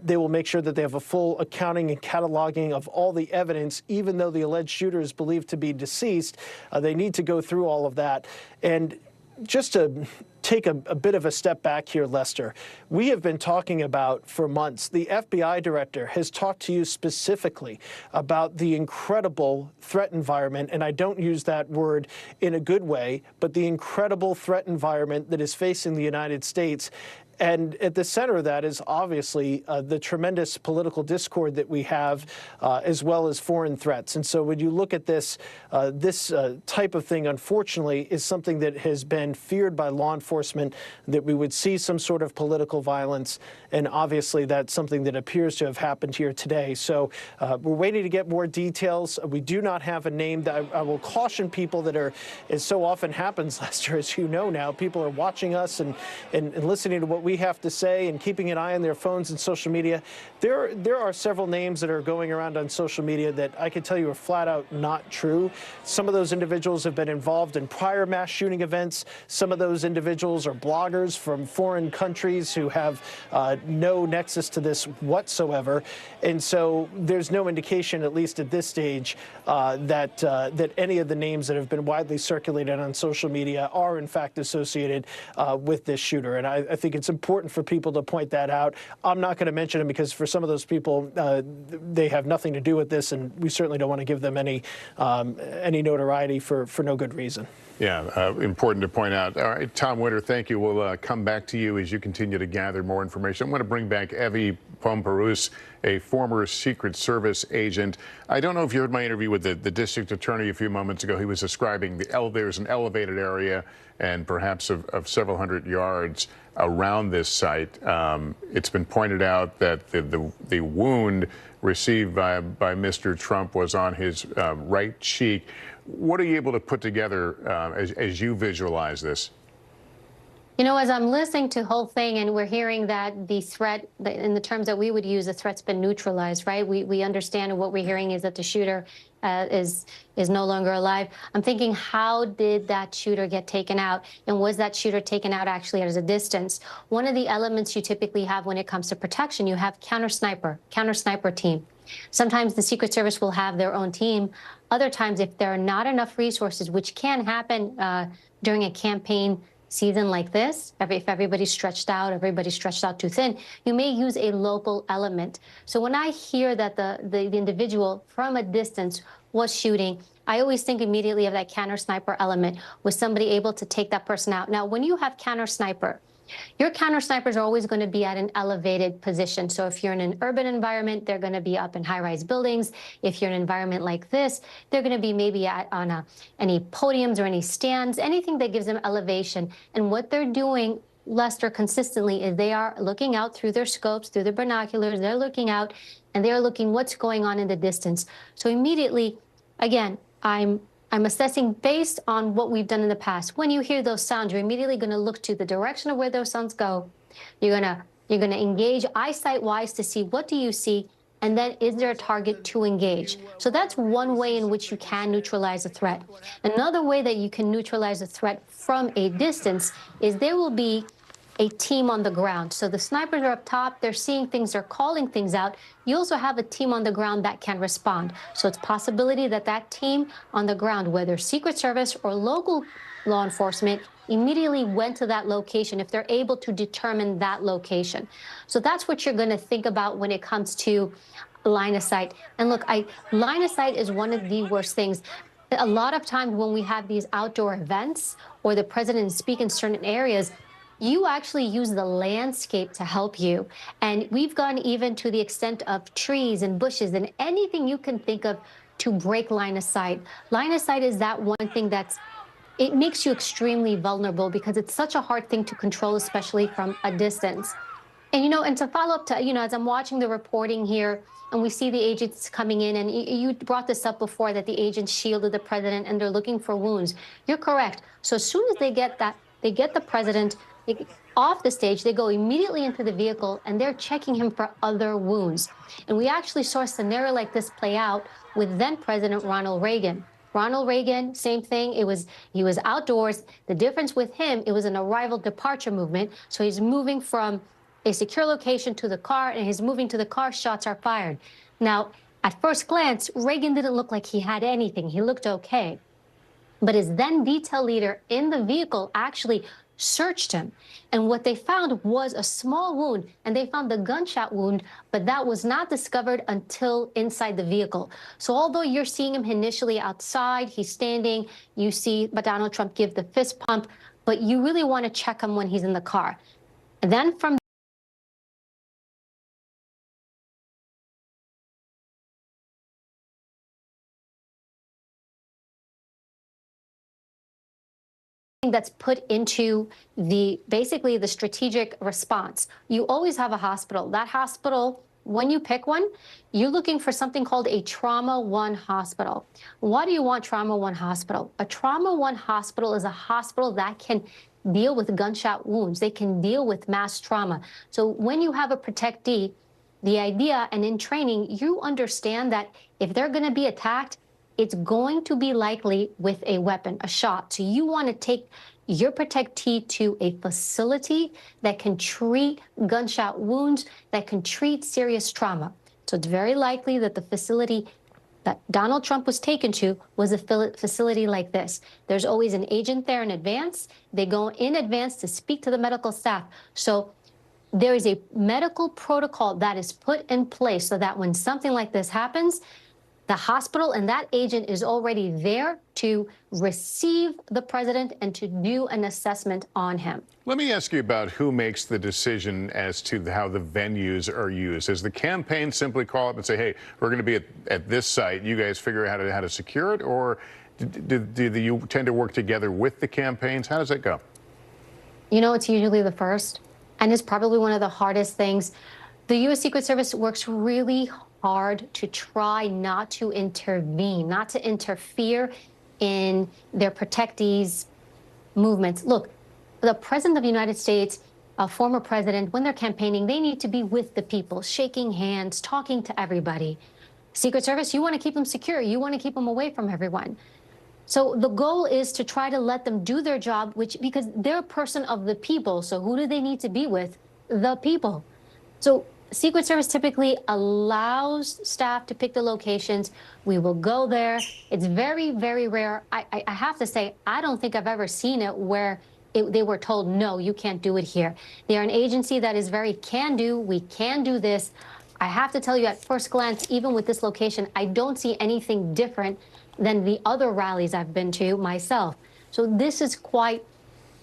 they will make sure that they have a full accounting and cataloging of all the evidence. Even though the alleged shooter is believed to be deceased, they need to go through all of that. And just to take a bit of a step back here, Lester, we have been talking about for months, the FBI director has talked to you specifically about the incredible threat environment, and I don't use that word in a good way, but the incredible threat environment that is facing the United States. And at the center of that is obviously the tremendous political discord that we have, as well as foreign threats. And so when you look at this, this type of thing, unfortunately, is something that has been feared by law enforcement, that we would see some sort of political violence. And obviously, that's something that appears to have happened here today. So we're waiting to get more details. We do not have a name. I will caution people that are, as so often happens, Lester, as you know now, people are watching us and listening to what we have to say and keeping an eye on their phones and social media. There are several names that are going around on social media that I can tell you are flat out not true. Some of those individuals have been involved in prior mass shooting events. Some of those individuals are bloggers from foreign countries who have no nexus to this whatsoever. And so there's no indication, at least at this stage, that any of the names that have been widely circulated on social media are in fact associated with this shooter. And I think it's important for people to point that out. I'm not going to mention them because for some of those people, they have nothing to do with this, and we certainly don't want to give them any notoriety for no good reason. Yeah, important to point out. All right, Tom Witter, thank you. We'll come back to you as you continue to gather more information. I'm going to bring back Evie Pomperus, a former Secret Service agent. I don't know if you heard my interview with the district attorney a few moments ago. He was describing there's an elevated area and perhaps of several hundred yards around this site. It's been pointed out that the wound received by Mr. Trump was on his right cheek. What are you able to put together as you visualize this? You know, as I'm listening to the whole thing and we're hearing that the threat, in the terms that we would use, the threat's been neutralized, right? We understand, and what we're hearing is that the shooter is no longer alive. I'm thinking, how did that shooter get taken out? And was that shooter taken out actually at a distance? One of the elements you typically have when it comes to protection, you have counter sniper team. Sometimes the Secret Service will have their own team. Other times, if there are not enough resources, which can happen during a campaign season like this, if everybody's stretched out too thin, you may use a local element. So when I hear that the individual from a distance was shooting, I always think immediately of that counter sniper element. Was somebody able to take that person out? Now, when you have counter sniper, your counter snipers are always going to be at an elevated position. So if you're in an urban environment, they're going to be up in high-rise buildings. If you're in an environment like this, they're going to be maybe on any podiums or any stands, anything that gives them elevation. And what they're doing, Lester, consistently is they are looking out through their scopes, through their binoculars. They're looking out, and they're looking what's going on in the distance. So immediately, again, I'm assessing based on what we've done in the past. When you hear those sounds, you're immediately going to look to the direction of where those sounds go. You're going to engage eyesight-wise to see what do you see, and then is there a target to engage? So that's one way in which you can neutralize a threat. Another way that you can neutralize a threat from a distance is there will be a team on the ground. So the snipers are up top, they're seeing things, they're calling things out. You also have a team on the ground that can respond. So it's possibility that that team on the ground, whether Secret Service or local law enforcement, immediately went to that location if they're able to determine that location. So that's what you're going to think about when it comes to line of sight. And look, line of sight is one of the worst things. A lot of times when we have these outdoor events or the president speak in certain areas, you actually use the landscape to help you. And we've gone even to the extent of trees and bushes and anything you can think of to break line of sight. Line of sight is that one thing it makes you extremely vulnerable because it's such a hard thing to control, especially from a distance. And, and to follow up to, as I'm watching the reporting here and we see the agents coming in, and you brought this up before that the agents shielded the president and they're looking for wounds. You're correct. So as soon as they get the president off the stage, they go immediately into the vehicle and they're checking him for other wounds. And we actually saw a scenario like this play out with then President Ronald Reagan. Ronald Reagan, same thing. He was outdoors. The difference with him, it was an arrival departure movement. So he's moving from a secure location to the car, and he's moving to the car, shots are fired. Now, at first glance, Reagan didn't look like he had anything. He looked okay. But his then detail leader in the vehicle actually searched him. And what they found was a small wound, and they found the gunshot wound, but that was not discovered until inside the vehicle. So although you're seeing him initially outside, he's standing, you see Donald Trump give the fist pump, but you really want to check him when he's in the car. And then from that's put into basically the strategic response. You always have a hospital. That hospital, when you pick one, you're looking for something called a Trauma 1 hospital. Why do you want Trauma 1 hospital? A Trauma 1 hospital is a hospital that can deal with gunshot wounds. They can deal with mass trauma. So when you have a protectee, the idea, and in training, you understand that if they're going to be attacked, it's going to be likely with a weapon, a shot. So you want to take your protectee to a facility that can treat gunshot wounds, that can treat serious trauma. So it's very likely that the facility that Donald Trump was taken to was a facility like this. There's always an agent there in advance. They go in advance to speak to the medical staff. So there is a medical protocol that is put in place so that when something like this happens, the hospital and that agent is already there to receive the president and to do an assessment on him. Let me ask you about who makes the decision as to how the venues are used. Does the campaign simply call up and say, hey, we're going to be at this site, you guys figure out how to secure it? Or do you tend to work together with the campaigns? How does that go? It's usually the first, and it's probably one of the hardest things. The U.S. Secret Service works really hard to try not to intervene, not to interfere in their protectees movements. Look, the President of the United States, a former president, when they're campaigning, they need to be with the people, shaking hands, talking to everybody. Secret Service, you want to keep them secure. You want to keep them away from everyone. So the goal is to try to let them do their job, because they're a person of the people. So who do they need to be with? The people. So Secret Service typically allows staff to pick the locations. We will go there. It's very, very rare. I have to say, I don't think I've ever seen it where they were told, no, you can't do it here. They are an agency that is very can-do. We can do this. I have to tell you, at first glance, even with this location, I don't see anything different than the other rallies I've been to myself. So this is quite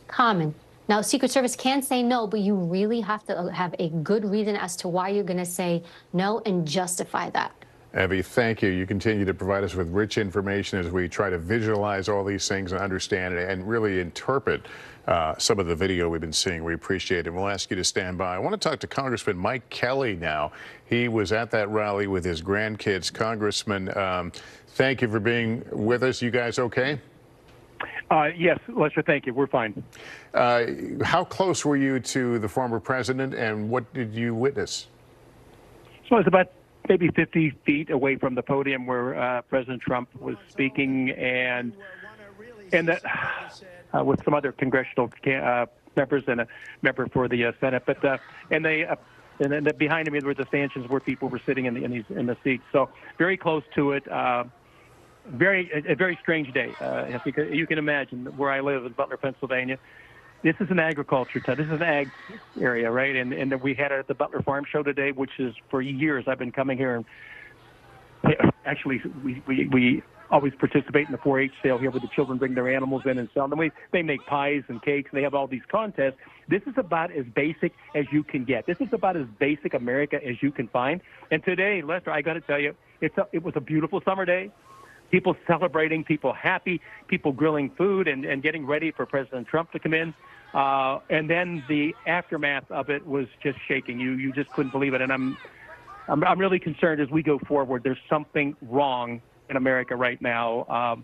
common. Now, Secret Service can say no, but you really have to have a good reason as to why you're going to say no and justify that. Abby, thank you. You continue to provide us with rich information as we try to visualize all these things and understand it and really interpret some of the video we've been seeing. We appreciate it. We'll ask you to stand by. I want to talk to Congressman Mike Kelly now. He was at that rally with his grandkids. Congressman, thank you for being with us. You guys okay? Yes, Lester, thank you. We're fine. How close were you to the former president, and what did you witness? So I was about maybe 50 feet away from the podium where President Trump was speaking, and that with some other congressional members and a member for the Senate. But and then behind me were the stanchions where people were sitting in the seats. So very close to it. A very strange day. You can imagine where I live in Butler, Pennsylvania. This is an agriculture town. This is an ag area, right? And we had it at the Butler Farm Show today, which is for years I've been coming here. And actually, we always participate in the 4-H sale here, where the children bring their animals in and sell them. They make pies and cakes. And they have all these contests. This is about as basic as you can get. This is about as basic America as you can find. And today, Lester, I got to tell you, it was a beautiful summer day. People celebrating, people happy, people grilling food and getting ready for President Trump to come in. And then the aftermath of it was just shaking. You just couldn't believe it. And I'm really concerned as we go forward. There's something wrong in America right now.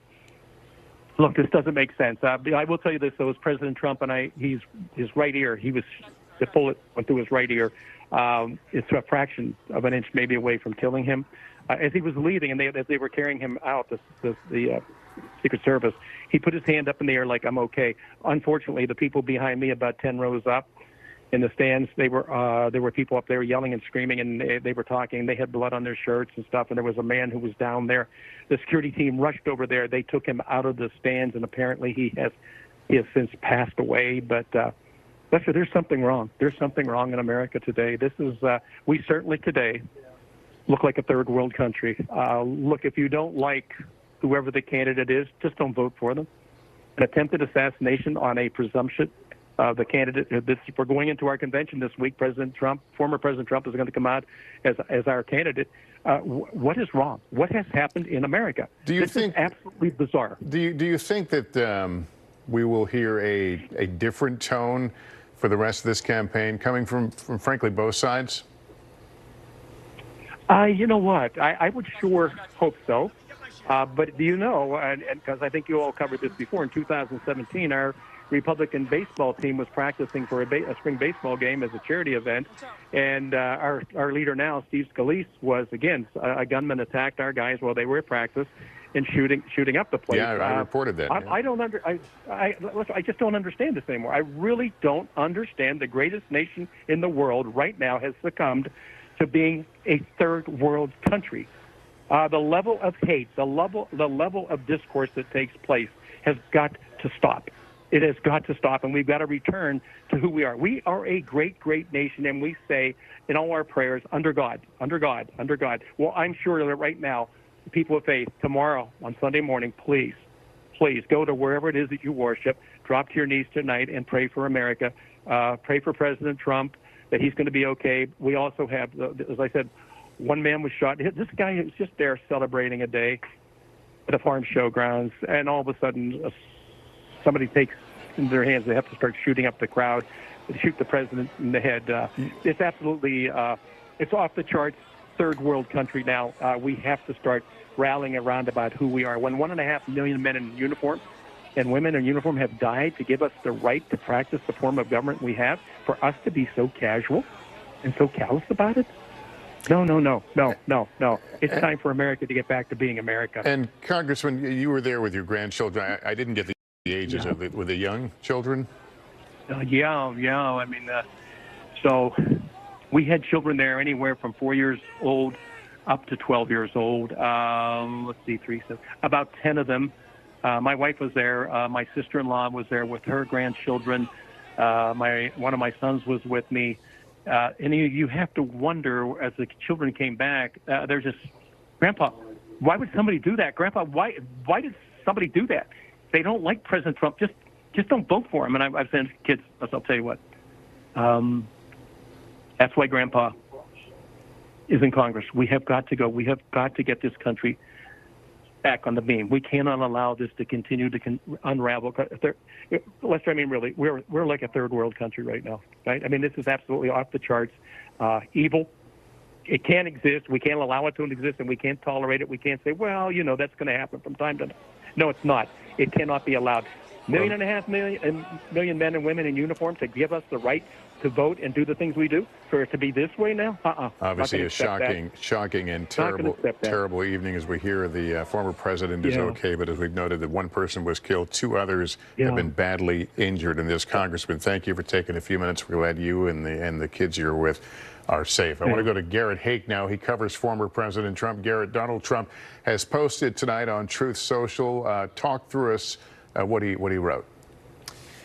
Look, this doesn't make sense. I will tell you this, though, as President Trump and his right ear, the bullet went through his right ear. It's a fraction of an inch maybe away from killing him. As he was leaving and as they were carrying him out, the Secret Service, he put his hand up in the air like, I'm okay. Unfortunately, the people behind me, about 10 rows up in the stands, there were people up there yelling and screaming, and they were talking. They had blood on their shirts and stuff, and there was a man who was down there. The security team rushed over there. They took him out of the stands, and apparently he has since passed away. But Lester, there's something wrong. There's something wrong in America today. This is we certainly today look like a third world country. Look, if you don't like whoever the candidate is, just don't vote for them. An attempted assassination on a presumption of the candidate. We're going into our convention this week. Former President Trump, is going to come out as our candidate. What is wrong? What has happened in America? This is absolutely bizarre. Do you think that we will hear a different tone for the rest of this campaign coming from frankly, both sides? You know what? I would sure hope so. But do you know, and because I think you all covered this before, in 2017, our Republican baseball team was practicing for a spring baseball game as a charity event. And our leader now, Steve Scalise, was, again, a gunman attacked our guys while they were at practice and shooting up the place. Yeah, I reported that. I just don't understand this anymore. I really don't understand. The greatest nation in the world right now has succumbed to being a third world country. The level of hate, the level of discourse that takes place has got to stop. It has got to stop, and we've got to return to who we are. We are a great, great nation, and we say in all our prayers, under God, under God, under God. Well, I'm sure that right now, the people of faith, tomorrow on Sunday morning, please go to wherever it is that you worship, drop to your knees tonight and pray for America. Pray for President Trump, that he's going to be okay. We also have, as I said, one man was shot. This guy is just there celebrating a day at a farm showgrounds, and all of a sudden somebody takes in their hands, they have to start shooting up the crowd, shoot the president in the head. It's absolutely, it's off the charts third world country now. We have to start rallying around about who we are. When 1.5 million men in uniform and women in uniform have died to give us the right to practice the form of government we have, for us to be so casual and so callous about it? No. It's time for America to get back to being America. And Congressman, you were there with your grandchildren. I didn't get the ages of were the young children? Yeah. I mean, so we had children there anywhere from 4 years old up to 12 years old. Let's see, about 10 of them. My wife was there. My sister-in-law was there with her grandchildren. One of my sons was with me. And you have to wonder, as the children came back, they're just, Grandpa, why would somebody do that? Grandpa, why did somebody do that? They don't like President Trump. Just don't vote for him. And I've said, kids, I'll tell you what. That's why Grandpa is in Congress. We have got to go. We have got to get this country back on the beam. We cannot allow this to continue to unravel. Lester, I mean, really, we're like a third world country right now, right? I mean, this is absolutely off the charts, evil. It can't exist. We can't allow it to exist, and we can't tolerate it. We can't say, well, that's going to happen from time to time. No, it's not. It cannot be allowed. 1.5 million men and women in uniform to give us the right to vote and do the things we do, for it to be this way now? Obviously a shocking and terrible evening as we hear the former president is okay, but as we've noted that one person was killed, 2 others have been badly injured in this. Congressman, thank you for taking a few minutes. We're glad you and the kids you're with are safe. I want to go to Garrett Hake now. He covers former President Trump. Garrett, Donald Trump has posted tonight on Truth Social. Talk through us what he wrote.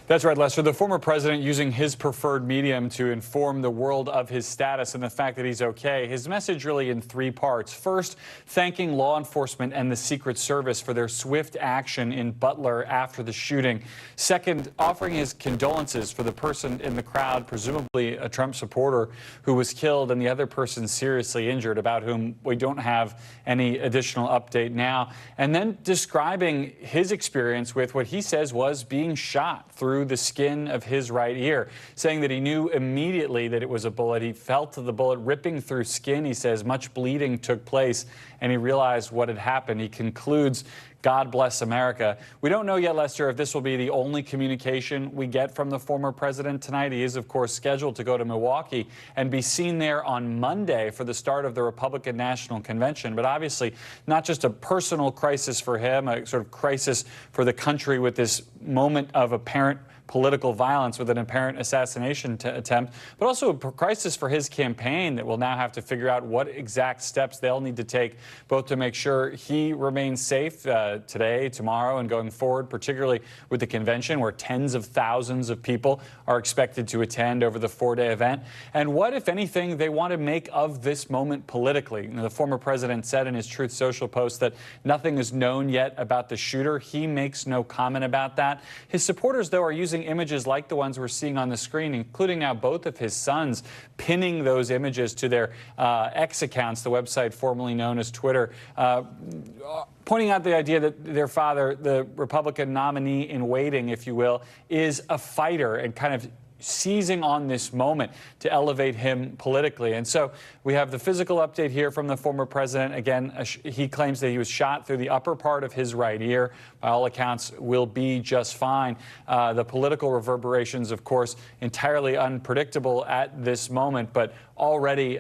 That's right, Lester. The former president using his preferred medium to inform the world of his status and the fact that he's okay. His message really in 3 parts. First, thanking law enforcement and the Secret Service for their swift action in Butler after the shooting. Second, offering his condolences for the person in the crowd, presumably a Trump supporter, who was killed and the other person seriously injured, about whom we don't have any additional update now. And then describing his experience with what he says was being shot through the skin of his right ear, saying that he knew immediately that it was a bullet. He felt the bullet ripping through skin. He says much bleeding took place, and he realized what had happened. He concludes, God bless America. We don't know yet, Lester, if this will be the only communication we get from the former president tonight. He is, of course, scheduled to go to Milwaukee and be seen there on Monday for the start of the Republican National Convention. But obviously, not just a personal crisis for him, a sort of crisis for the country with this moment of apparent political violence with an apparent assassination attempt, but also a crisis for his campaign that will now have to figure out what exact steps they'll need to take, both to make sure he remains safe today, tomorrow, and going forward, particularly with the convention where tens of thousands of people are expected to attend over the 4-day event, and what, if anything, they want to make of this moment politically. The former president said in his Truth Social post that nothing is known yet about the shooter. He makes no comment about that. His supporters, though, are using images like the ones we're seeing on the screen, including now both of his sons, pinning those images to their X accounts, the website formerly known as Twitter, pointing out the idea that their father, the Republican nominee in waiting, if you will, is a fighter, and kind of seizing on this moment to elevate him politically. And so we have the physical update here from the former president. Again, he claims that he was shot through the upper part of his right ear. By all accounts, will be just fine. The political reverberations, of course, entirely unpredictable at this moment, but already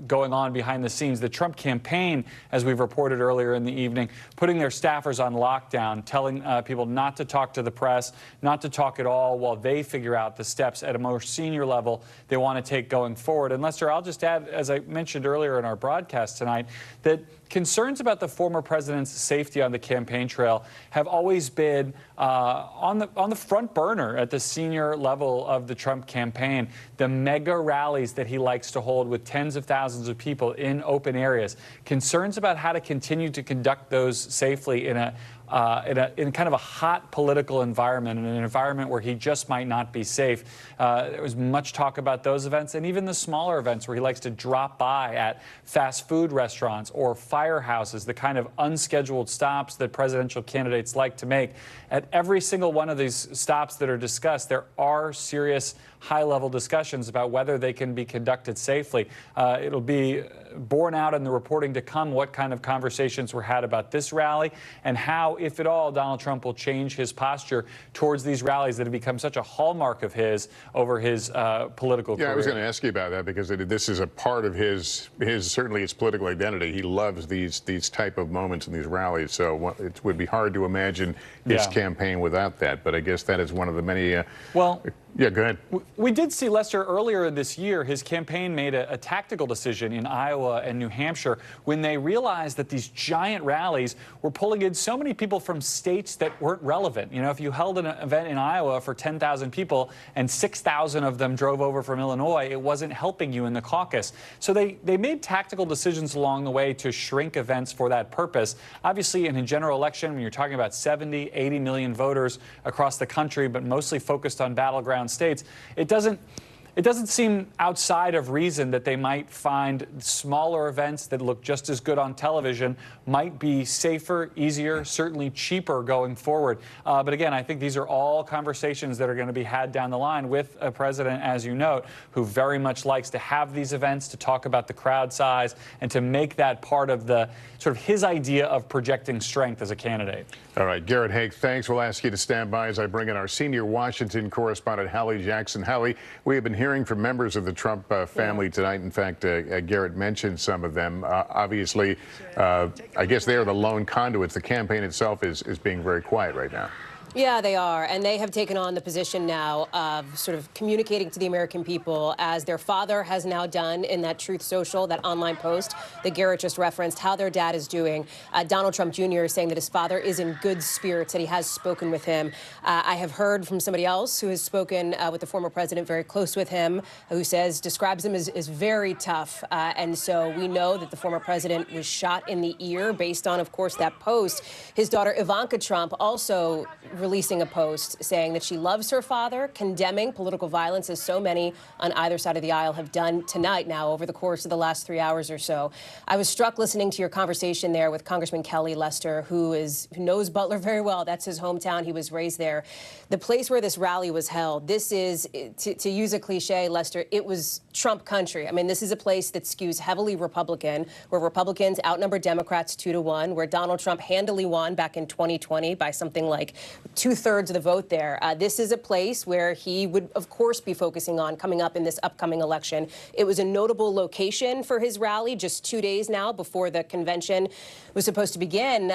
going on behind the scenes. The Trump campaign, as we've reported earlier in the evening, putting their staffers on lockdown, telling people not to talk to the press, not to talk at all, while they figure out the steps at a more senior level they want to take going forward. And Lester, I'll just add, as I mentioned earlier in our broadcast tonight, that concerns about the former president's safety on the campaign trail have always been on the front burner at the senior level of the Trump campaign. The mega rallies that he likes to hold with tens of thousands of people in open areas. Concerns about how to continue to conduct those safely in a in kind of a hot political environment, in an environment where he just might not be safe. There was much talk about those events and even the smaller events where he likes to drop by at fast food restaurants or firehouses, the kind of unscheduled stops that presidential candidates like to make. At every single one of these stops that are discussed, there are serious high-level discussions about whether they can be conducted safely. It'll be borne out in the reporting to come what kind of conversations were had about this rally and how, if at all, Donald Trump will change his posture towards these rallies that have become such a hallmark of his over his political career. Yeah, I was going to ask you about that because this is a part of his certainly his political identity. He loves these type of moments in these rallies, so it would be hard to imagine his campaign without that. But I guess that is one of the many. Well. Yeah, go ahead. We did see, Lester, earlier this year, his campaign made a tactical decision in Iowa and New Hampshire when they realized that these giant rallies were pulling in so many people from states that weren't relevant. You know, if you held an event in Iowa for 10,000 people and 6,000 of them drove over from Illinois, it wasn't helping you in the caucus. So they made tactical decisions along the way to shrink events for that purpose. Obviously, in a general election, when you're talking about 70, 80 million voters across the country, but mostly focused on battleground states, it doesn't seem outside of reason that they might find smaller events that look just as good on television might be safer, easier, certainly cheaper going forward. But again, I think these are all conversations that are going to be had down the line with a president, as you note, who very much likes to have these events, to talk about the crowd size, and to make that part of the sort of his idea of projecting strength as a candidate. All right, Garrett Haake, thanks. We'll ask you to stand by as I bring in our senior Washington correspondent, Hallie Jackson. Hallie, we have been hearing from members of the Trump family tonight. In fact, Garrett mentioned some of them. Obviously, I guess they are the lone conduits. The campaign itself is being very quiet right now. Yeah, they are. And they have taken on the position now of sort of communicating to the American people, as their father has now done in that Truth Social, that online post that Garrett just referenced, how their dad is doing. Donald Trump Jr. is saying that his father is in good spirits, that he has spoken with him. I have heard from somebody else who has spoken with the former president, very close with him, who describes him as very tough. And so we know that the former president was shot in the ear based on, of course, that post. His daughter, Ivanka Trump, also releasing a post saying that she loves her father, condemning political violence, as so many on either side of the aisle have done tonight now over the course of the last 3 hours or so. I was struck listening to your conversation there with Congressman Kelly, Lester, who knows Butler very well. That's his hometown. He was raised there. The place where this rally was held, this is, to use a cliche, Lester, it was Trump country. I mean, this is a place that skews heavily Republican, where Republicans outnumber Democrats 2-1, where Donald Trump handily won back in 2020 by something like 2/3 of the vote there. This is a place where he would, of course, be focusing on coming up in this upcoming election. It was a notable location for his rally just 2 days now before the convention was supposed to begin,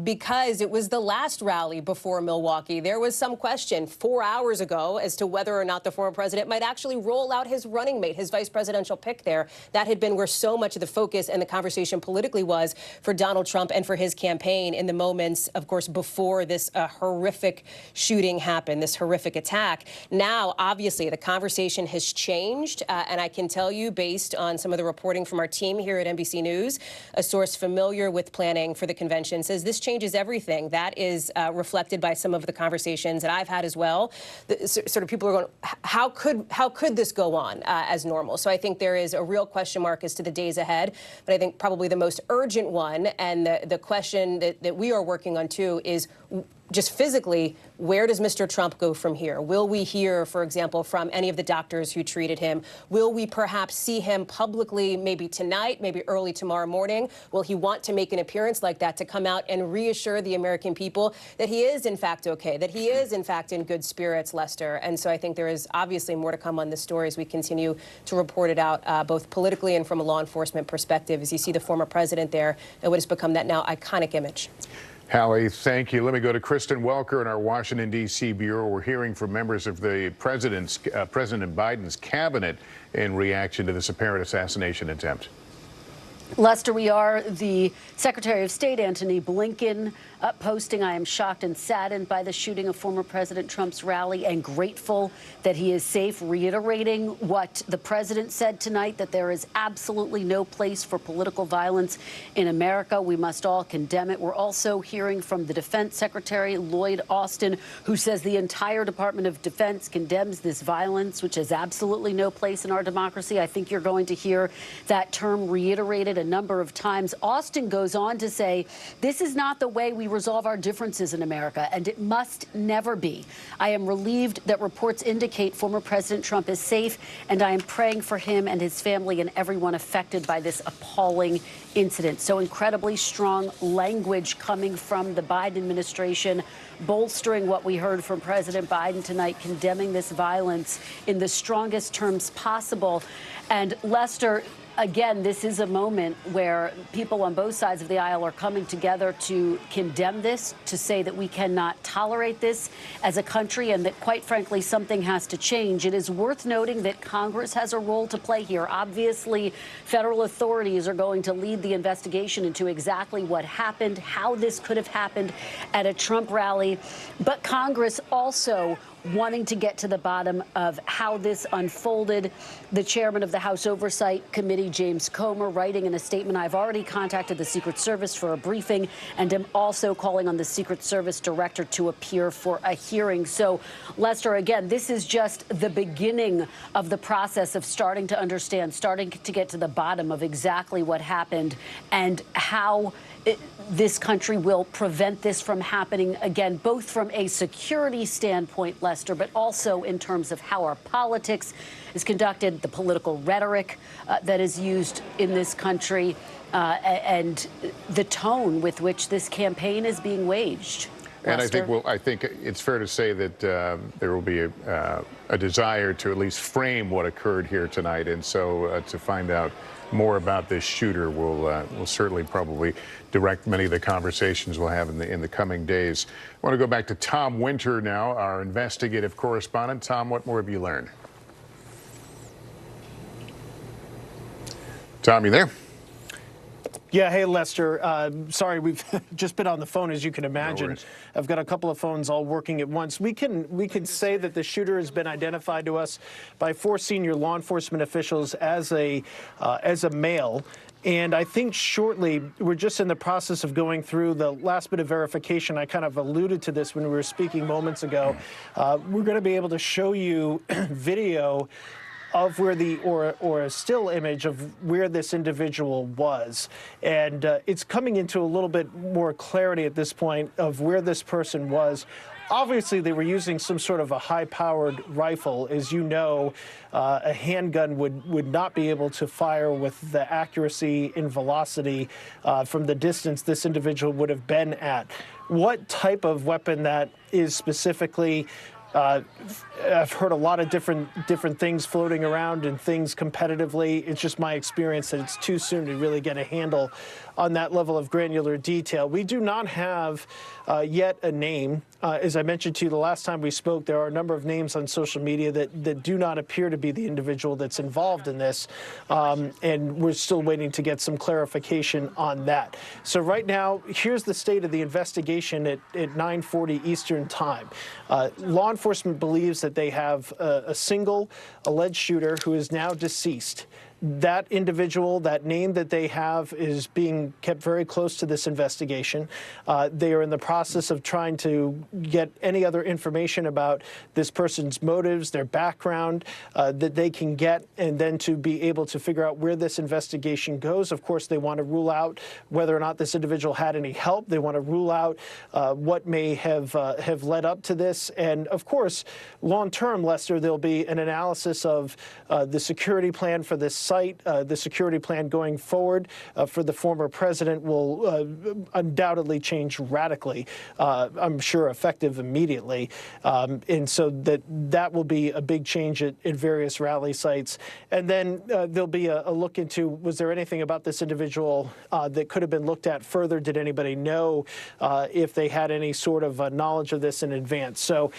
because it was the last rally before Milwaukee. There was some question 4 hours ago as to whether or not the former president might actually roll out his running mate, his vice presidential pick there. That had been where so much of the focus and the conversation politically was for Donald Trump and for his campaign in the moments, of course, before this horrific shooting happened, this horrific attack. Now, obviously, the conversation has changed, and I can tell you, based on some of the reporting from our team here at NBC News, a source familiar with planning for the convention says this changes everything. That is reflected by some of the conversations that I've had as well. Sort of people are going, how could this go on as normal? So I think there is a real question mark as to the days ahead. But I think probably the most urgent one, and the question that we are working on too, is just physically, where does Mr. Trump go from here? Will we hear, for example, from any of the doctors who treated him? Will we perhaps see him publicly, maybe tonight, maybe early tomorrow morning? Will he want to make an appearance like that to come out and reassure the American people that he is, in fact, okay, that he is, in fact, in good spirits, Lester? And so I think there is obviously more to come on this story as we continue to report it out, both politically and from a law enforcement perspective, as you see the former president there and what has become that now iconic image. Hallie, thank you. Let me go to Kristen Welker in our Washington, D.C. bureau. We're hearing from members of the President Biden's cabinet in reaction to this apparent assassination attempt. Lester, we are the Secretary of State, Antony Blinken, posting, "I am shocked and saddened by the shooting of former President Trump's rally and grateful that he is safe," reiterating what the president said tonight, that there is absolutely no place for political violence in America. We must all condemn it. We're also hearing from the Defense Secretary, Lloyd Austin, who says the entire Department of Defense condemns this violence, which has absolutely no place in our democracy. I think you're going to hear that term reiterated a number of times. Austin goes on to say, "This is not the way we resolve our differences in America, and it must never be. I am relieved that reports indicate former President Trump is safe, and I am praying for him and his family and everyone affected by this appalling incident." So incredibly strong language coming from the Biden administration, bolstering what we heard from President Biden tonight, condemning this violence in the strongest terms possible. And Lester, again, this is a moment where people on both sides of the aisle are coming together to condemn this, to say that we cannot tolerate this as a country and that, quite frankly, something has to change. It is worth noting that Congress has a role to play here. Obviously, federal authorities are going to lead the investigation into exactly what happened, how this could have happened at a Trump rally. But Congress also wanting to get to the bottom of how this unfolded. The chairman of the House Oversight Committee, James Comer, writing in a statement, "I've already contacted the Secret Service for a briefing and am also calling on the Secret Service director to appear for a hearing." So, Lester, again, this is just the beginning of the process of starting to understand, starting to get to the bottom of exactly what happened and how this country will prevent this from happening again, both from a security standpoint, Lester, but also in terms of how our politics is conducted, the political rhetoric that is used in this country, and the tone with which this campaign is being waged. And Lester? I think it's fair to say that there will be a desire to at least frame what occurred here tonight, and so to find out more about this shooter will certainly probably direct many of the conversations we'll have in the coming days. I want to go back to Tom Winter now, our investigative correspondent. Tom, what more have you learned? Tom, you there? Yeah, hey, Lester. Sorry, we've just been on the phone, as you can imagine. worries. I've got a couple of phones all working at once. We can say that the shooter has been identified to us by 4 senior law enforcement officials as a male. And I think shortly, we're just in the process of going through the last bit of verification. I kind of alluded to this when we were speaking moments ago. We're going to be able to show you video of where or a still image of where this individual was. And it's coming into a little bit more clarity at this point of where this person was. Obviously, they were using some sort of a high-powered rifle. As you know, a handgun would not be able to fire with the accuracy and velocity from the distance this individual would have been at. What type of weapon that is specifically, I've heard a lot of different things floating around and things competitively. It's just my experience that it's too soon to really get a handle on that level of granular detail. We do not have yet a name. As I mentioned to you the last time we spoke, there are a number of names on social media that do not appear to be the individual that's involved in this, and we're still waiting to get some clarification on that. So right now, here's the state of the investigation at 9:40 Eastern Time. Law enforcement believes that they have a single alleged shooter who is now deceased. That individual, that name that they have, is being kept very close to this investigation. They are in the process of trying to get any other information about this person's motives, their background, that they can get, and then to be able to figure out where this investigation goes. Of course, they want to rule out whether or not this individual had any help. They want to rule out what may have led up to this. And of course, long term, Lester, there'll be an analysis of the security plan for this site. The security plan going forward for the former president will undoubtedly change radically, I'm sure effective immediately. And so that will be a big change at various rally sites. And then there'll be a look into, was there anything about this individual that could have been looked at further? Did anybody know if they had any sort of knowledge of this in advance? So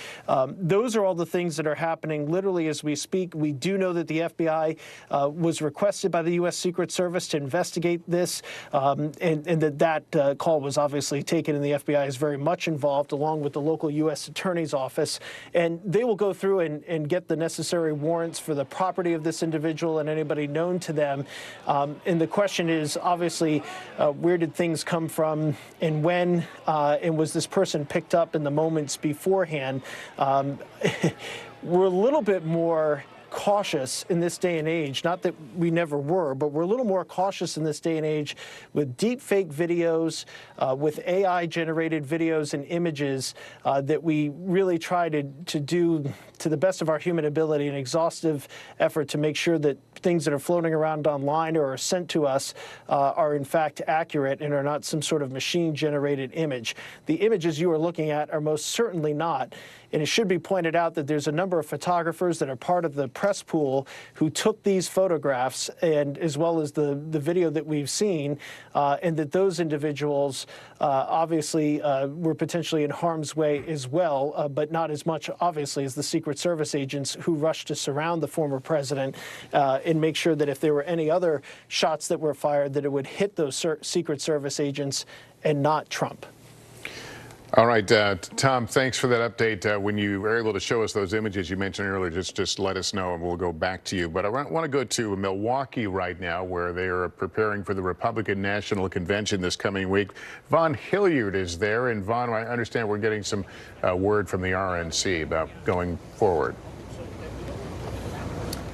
those are all the things that are happening literally as we speak. We do know that the FBI was was requested by the U.S. Secret Service to investigate this, and that call was obviously taken, and the FBI is very much involved, along with the local U.S. Attorney's Office. And they will go through and get the necessary warrants for the property of this individual and anybody known to them. And the question is, obviously, where did things come from and when, and was this person picked up in the moments beforehand? We're a little bit more cautious in this day and age, not that we never were, but we're a little more cautious in this day and age with deep fake videos, with AI-generated videos and images that we really try to do to the best of our human ability, an exhaustive effort to make sure that things that are floating around online or are sent to us are in fact accurate and are not some sort of machine-generated image. The images you are looking at are most certainly not. And it should be pointed out that there's a number of photographers that are part of the press pool who took these photographs, and as well as the video that we've seen, and that those individuals obviously were potentially in harm's way as well, but not as much, obviously, as the Secret Service agents who rushed to surround the former president and make sure that if there were any other shots that were fired, that it would hit those Secret Service agents and not Trump. All right, Tom, thanks for that update. When you were able to show us those images you mentioned earlier, just let us know and we'll go back to you. But I want to go to Milwaukee right now, where they are preparing for the Republican National Convention this coming week. Vaughn Hilliard is there. And Vaughn, I understand we're getting some word from the RNC about going forward.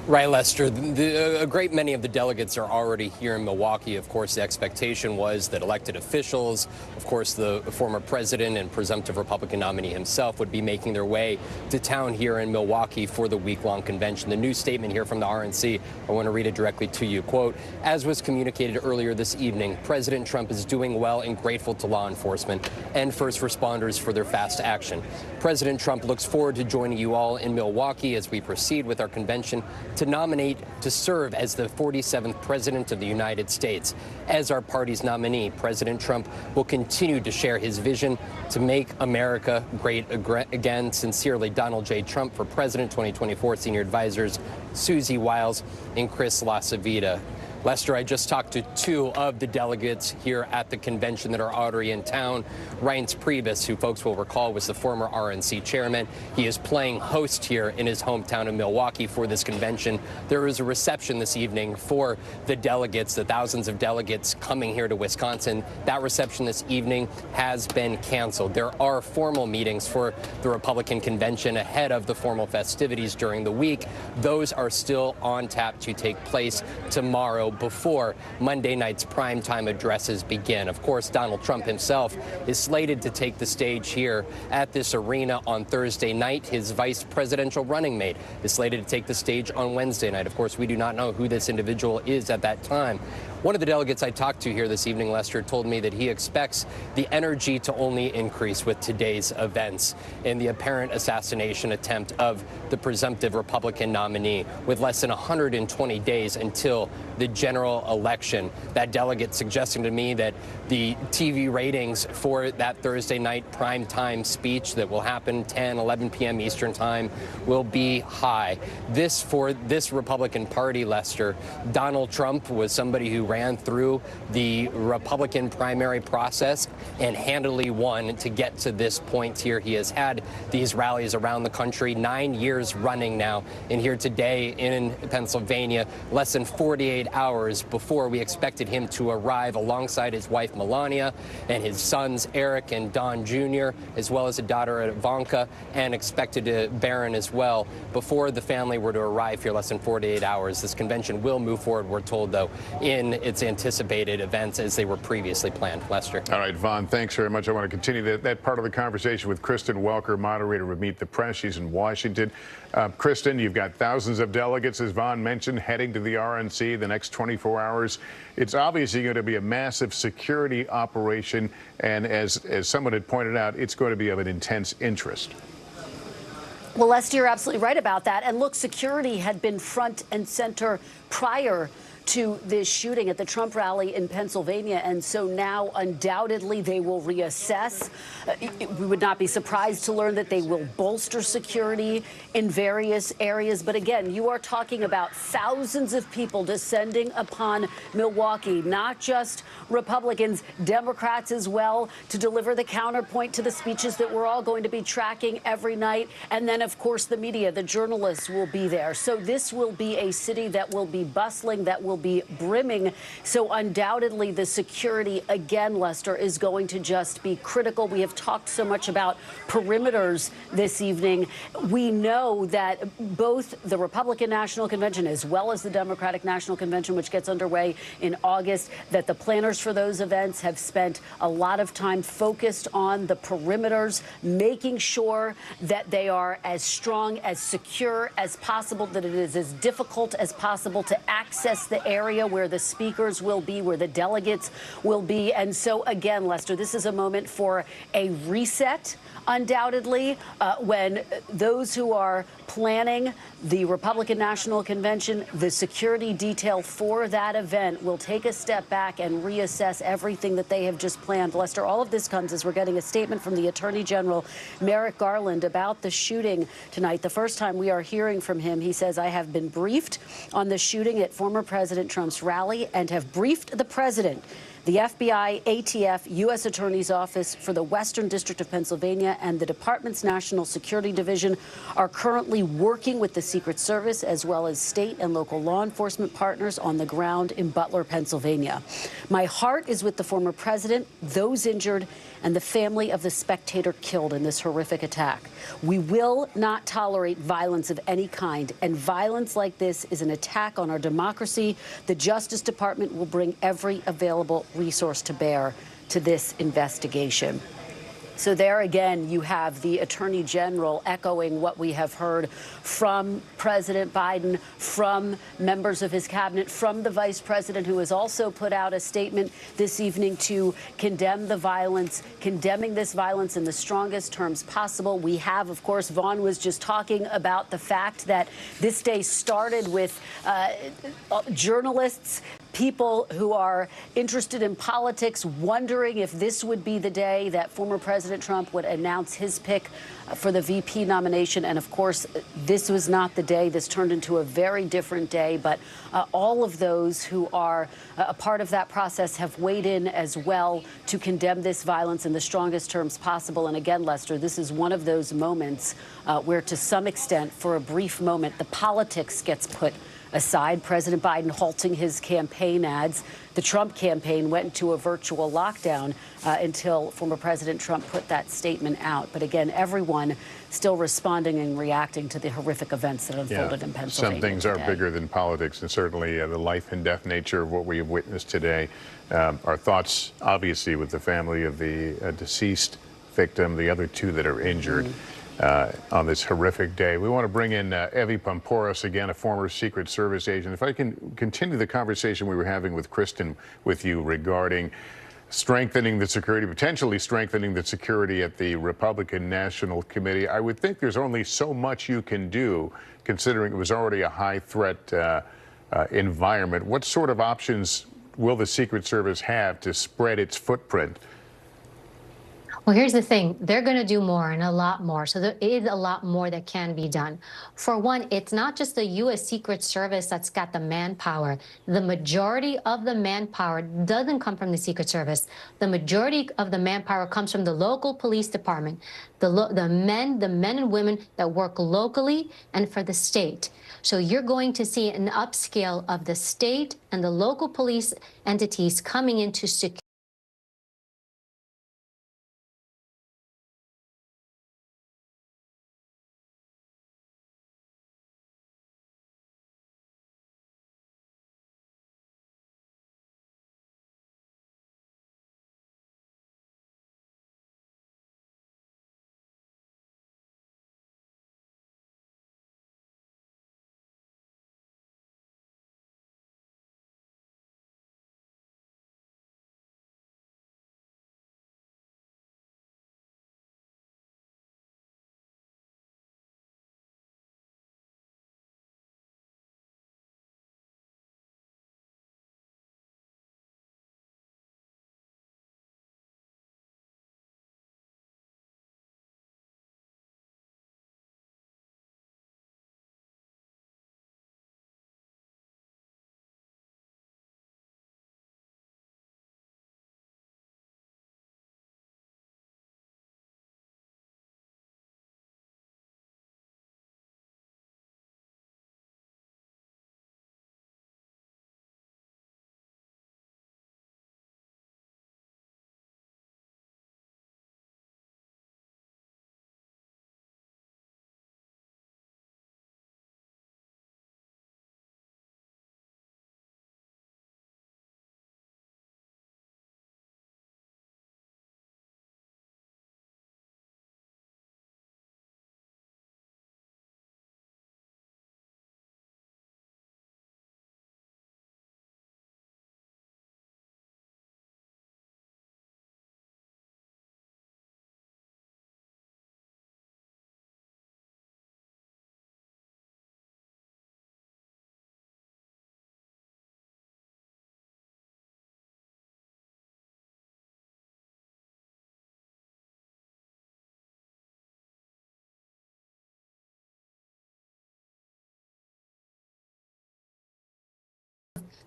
Right, Lester. A great many of the delegates are already here in Milwaukee. Of course, the expectation was that elected officials, of course, the former president and presumptive Republican nominee himself would be making their way to town here in Milwaukee for the week-long convention. The new statement here from the RNC, I want to read it directly to you. Quote, as was communicated earlier this evening, President Trump is doing well and grateful to law enforcement and first responders for their fast action. President Trump looks forward to joining you all in Milwaukee as we proceed with our convention to nominate to serve as the 47th President of the United States. As our party's nominee, President Trump will continue to share his vision to make America great again. Sincerely, Donald J. Trump for President 2024. Senior advisors Susie Wiles and Chris LaCivita. Lester, I just talked to two of the delegates here at the convention that are already in town. Reince Priebus, who folks will recall was the former RNC chairman. He is playing host here in his hometown of Milwaukee for this convention. There is a reception this evening for the delegates, the thousands of delegates coming here to Wisconsin. That reception this evening has been canceled. There are formal meetings for the Republican convention ahead of the formal festivities during the week. Those are still on tap to take place tomorrow, before Monday night's primetime addresses begin. Of course, Donald Trump himself is slated to take the stage here at this arena on Thursday night. His vice presidential running mate is slated to take the stage on Wednesday night. Of course, we do not know who this individual is at that time. One of the delegates I talked to here this evening, Lester, told me that he expects the energy to only increase with today's events in the apparent assassination attempt of the presumptive Republican nominee. With less than 120 days until the general election, that delegate suggesting to me that the TV ratings for that Thursday night primetime speech that will happen 10, 11 p.m. Eastern time will be high. This, for this Republican Party, Lester, Donald Trump was somebody who ran through the Republican primary process and handily won to get to this point here. He has had these rallies around the country 9 years running now, and here today in Pennsylvania, less than 48 hours before we expected him to arrive alongside his wife Melania and his sons Eric and Don Jr., as well as a daughter Ivanka, and expected Barron as well, before the family were to arrive here less than 48 hours. This convention will move forward, we're told, though, in its anticipated events as they were previously planned. Lester. All right, Vaughn, thanks very much. I want to continue that part of the conversation with Kristen Welker, moderator of Meet the Press. She's in Washington. Kristen, you've got thousands of delegates, as Vaughn mentioned, heading to the RNC the next 24 hours. It's obviously going to be a massive security operation, and as someone had pointed out, it's going to be of an intense interest. Well, Lester, you're absolutely right about that. And look, security had been front and center prior to this shooting at the Trump rally in Pennsylvania. And so now undoubtedly they will reassess. We would not be surprised to learn that they will bolster security in various areas. But again, you are talking about thousands of people descending upon Milwaukee, not just Republicans, Democrats as well, to deliver the counterpoint to the speeches that we're all going to be tracking every night. And then, of course, the media, the journalists will be there. So this will be a city that will be bustling, that will be brimming. So undoubtedly, the security, again, Lester, is going to just be critical. We have talked so much about perimeters this evening. We know that both the Republican National Convention as well as the Democratic National Convention, which gets underway in August, that the planners for those events have spent a lot of time focused on the perimeters, making sure that they are as strong, as secure as possible, that it is as difficult as possible to access the area where the speakers will be, where the delegates will be. And so, again, Lester, this is a moment for a reset, undoubtedly, when those who are planning the Republican National Convention, the security detail for that event will take a step back and reassess everything that they have just planned. Lester, all of this comes as we're getting a statement from the Attorney General, Merrick Garland, about the shooting tonight. The first time we are hearing from him, he says, I have been briefed on the shooting at former President Trump's rally and have briefed the president. The FBI, ATF, U.S. Attorney's Office for the Western District of Pennsylvania, and the Department's National Security Division are currently working with the Secret Service as well as state and local law enforcement partners on the ground in Butler, Pennsylvania. My heart is with the former president, those injured, and the family of the spectator killed in this horrific attack. We will not tolerate violence of any kind, and violence like this is an attack on our democracy. The Justice Department will bring every available resource to bear to this investigation. So there again, you have the Attorney General echoing what we have heard from President Biden, from members of his cabinet, from the Vice President, who has also put out a statement this evening to condemn the violence, condemning this violence in the strongest terms possible. We have, of course, Vaughn was just talking about the fact that this day started with journalists, people who are interested in politics, wondering if this would be the day that former President Trump would announce his pick for the VP nomination. And of course, this was not the day. This turned into a very different day. But all of those who are a part of that process have weighed in as well to condemn this violence in the strongest terms possible. And again, Lester, this is one of those moments where, to some extent, for a brief moment, the politics gets put aside. President Biden halting his campaign ads. The Trump campaign went into a virtual lockdown until former President Trump put that statement out. But again, everyone still responding and reacting to the horrific events that unfolded in Pennsylvania. Some things today. are bigger than politics, and certainly the life and death nature of what we have witnessed today. Our thoughts, obviously, with the family of the deceased victim, the other two that are injured. On this horrific day. We want to bring in Evie Pampouras, again, a former Secret Service agent. If I can continue the conversation we were having with Kristen with you regarding strengthening the security, potentially strengthening the security at the Republican National Committee. I would think there's only so much you can do, considering it was already a high threat environment. What sort of options will the Secret Service have to spread its footprint? Well, here's the thing. They're going to do more and a lot more. So there is a lot more that can be done. For one, it's not just the U.S. Secret Service that's got the manpower. The majority of the manpower doesn't come from the Secret Service. The majority of the manpower comes from the local police department, the men and women that work locally and for the state. So you're going to see an upscale of the state and the local police entities coming into security.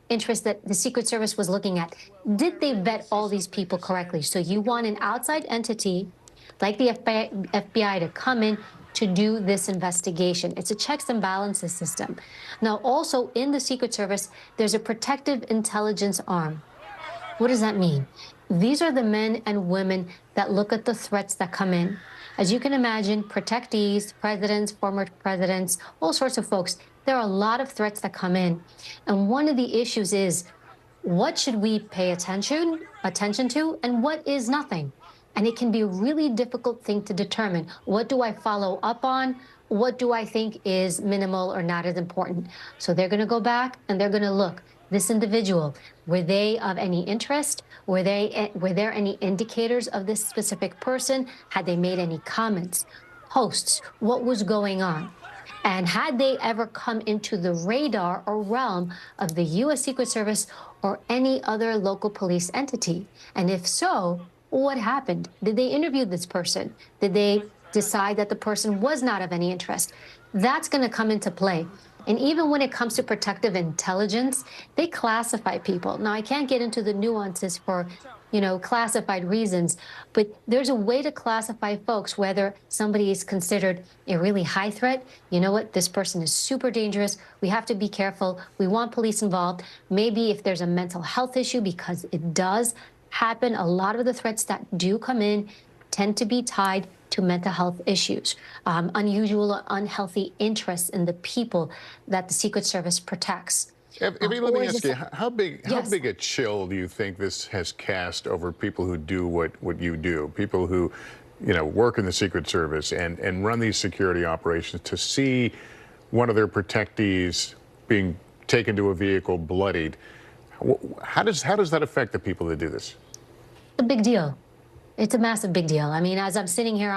interest that the Secret Service was looking at. Did they vet all these people correctly? So you want an outside entity like the FBI to come in to do this investigation. It's a checks and balances system. Now, also in the Secret Service, there's a protective intelligence arm. What does that mean? These are the men and women that look at the threats that come in. As you can imagine, protectees, presidents, former presidents, all sorts of folks, there are a lot of threats that come in. And one of the issues is, what should we pay attention to, and what is nothing? And it can be a really difficult thing to determine. What do I follow up on? What do I think is minimal or not as important? So they're going to go back and they're going to look. This individual, were they of any interest? Were there any indicators of this specific person? Had they made any comments, posts? What was going on? And had they ever come into the radar or realm of the U.S. Secret Service or any other local police entity? And if so, what happened? Did they interview this person? Did they decide that the person was not of any interest? That's going to come into play. And even when it comes to protective intelligence, they classify people. Now, I can't get into the nuances for, classified reasons, but there's a way to classify folks, whether somebody is considered a really high threat. You know what? This person is super dangerous. We have to be careful. We want police involved. Maybe if there's a mental health issue, because it does happen. A lot of the threats that do come in tend to be tied to mental health issues, unusual or unhealthy interests in the people that the Secret Service protects. Evie, let me ask you, how big a chill do you think this has cast over people who do what you do, people who, work in the Secret Service and run these security operations, to see one of their protectees being taken to a vehicle bloodied? How does that affect the people that do this? A big deal. It's a massive big deal. I mean, as I'm sitting here,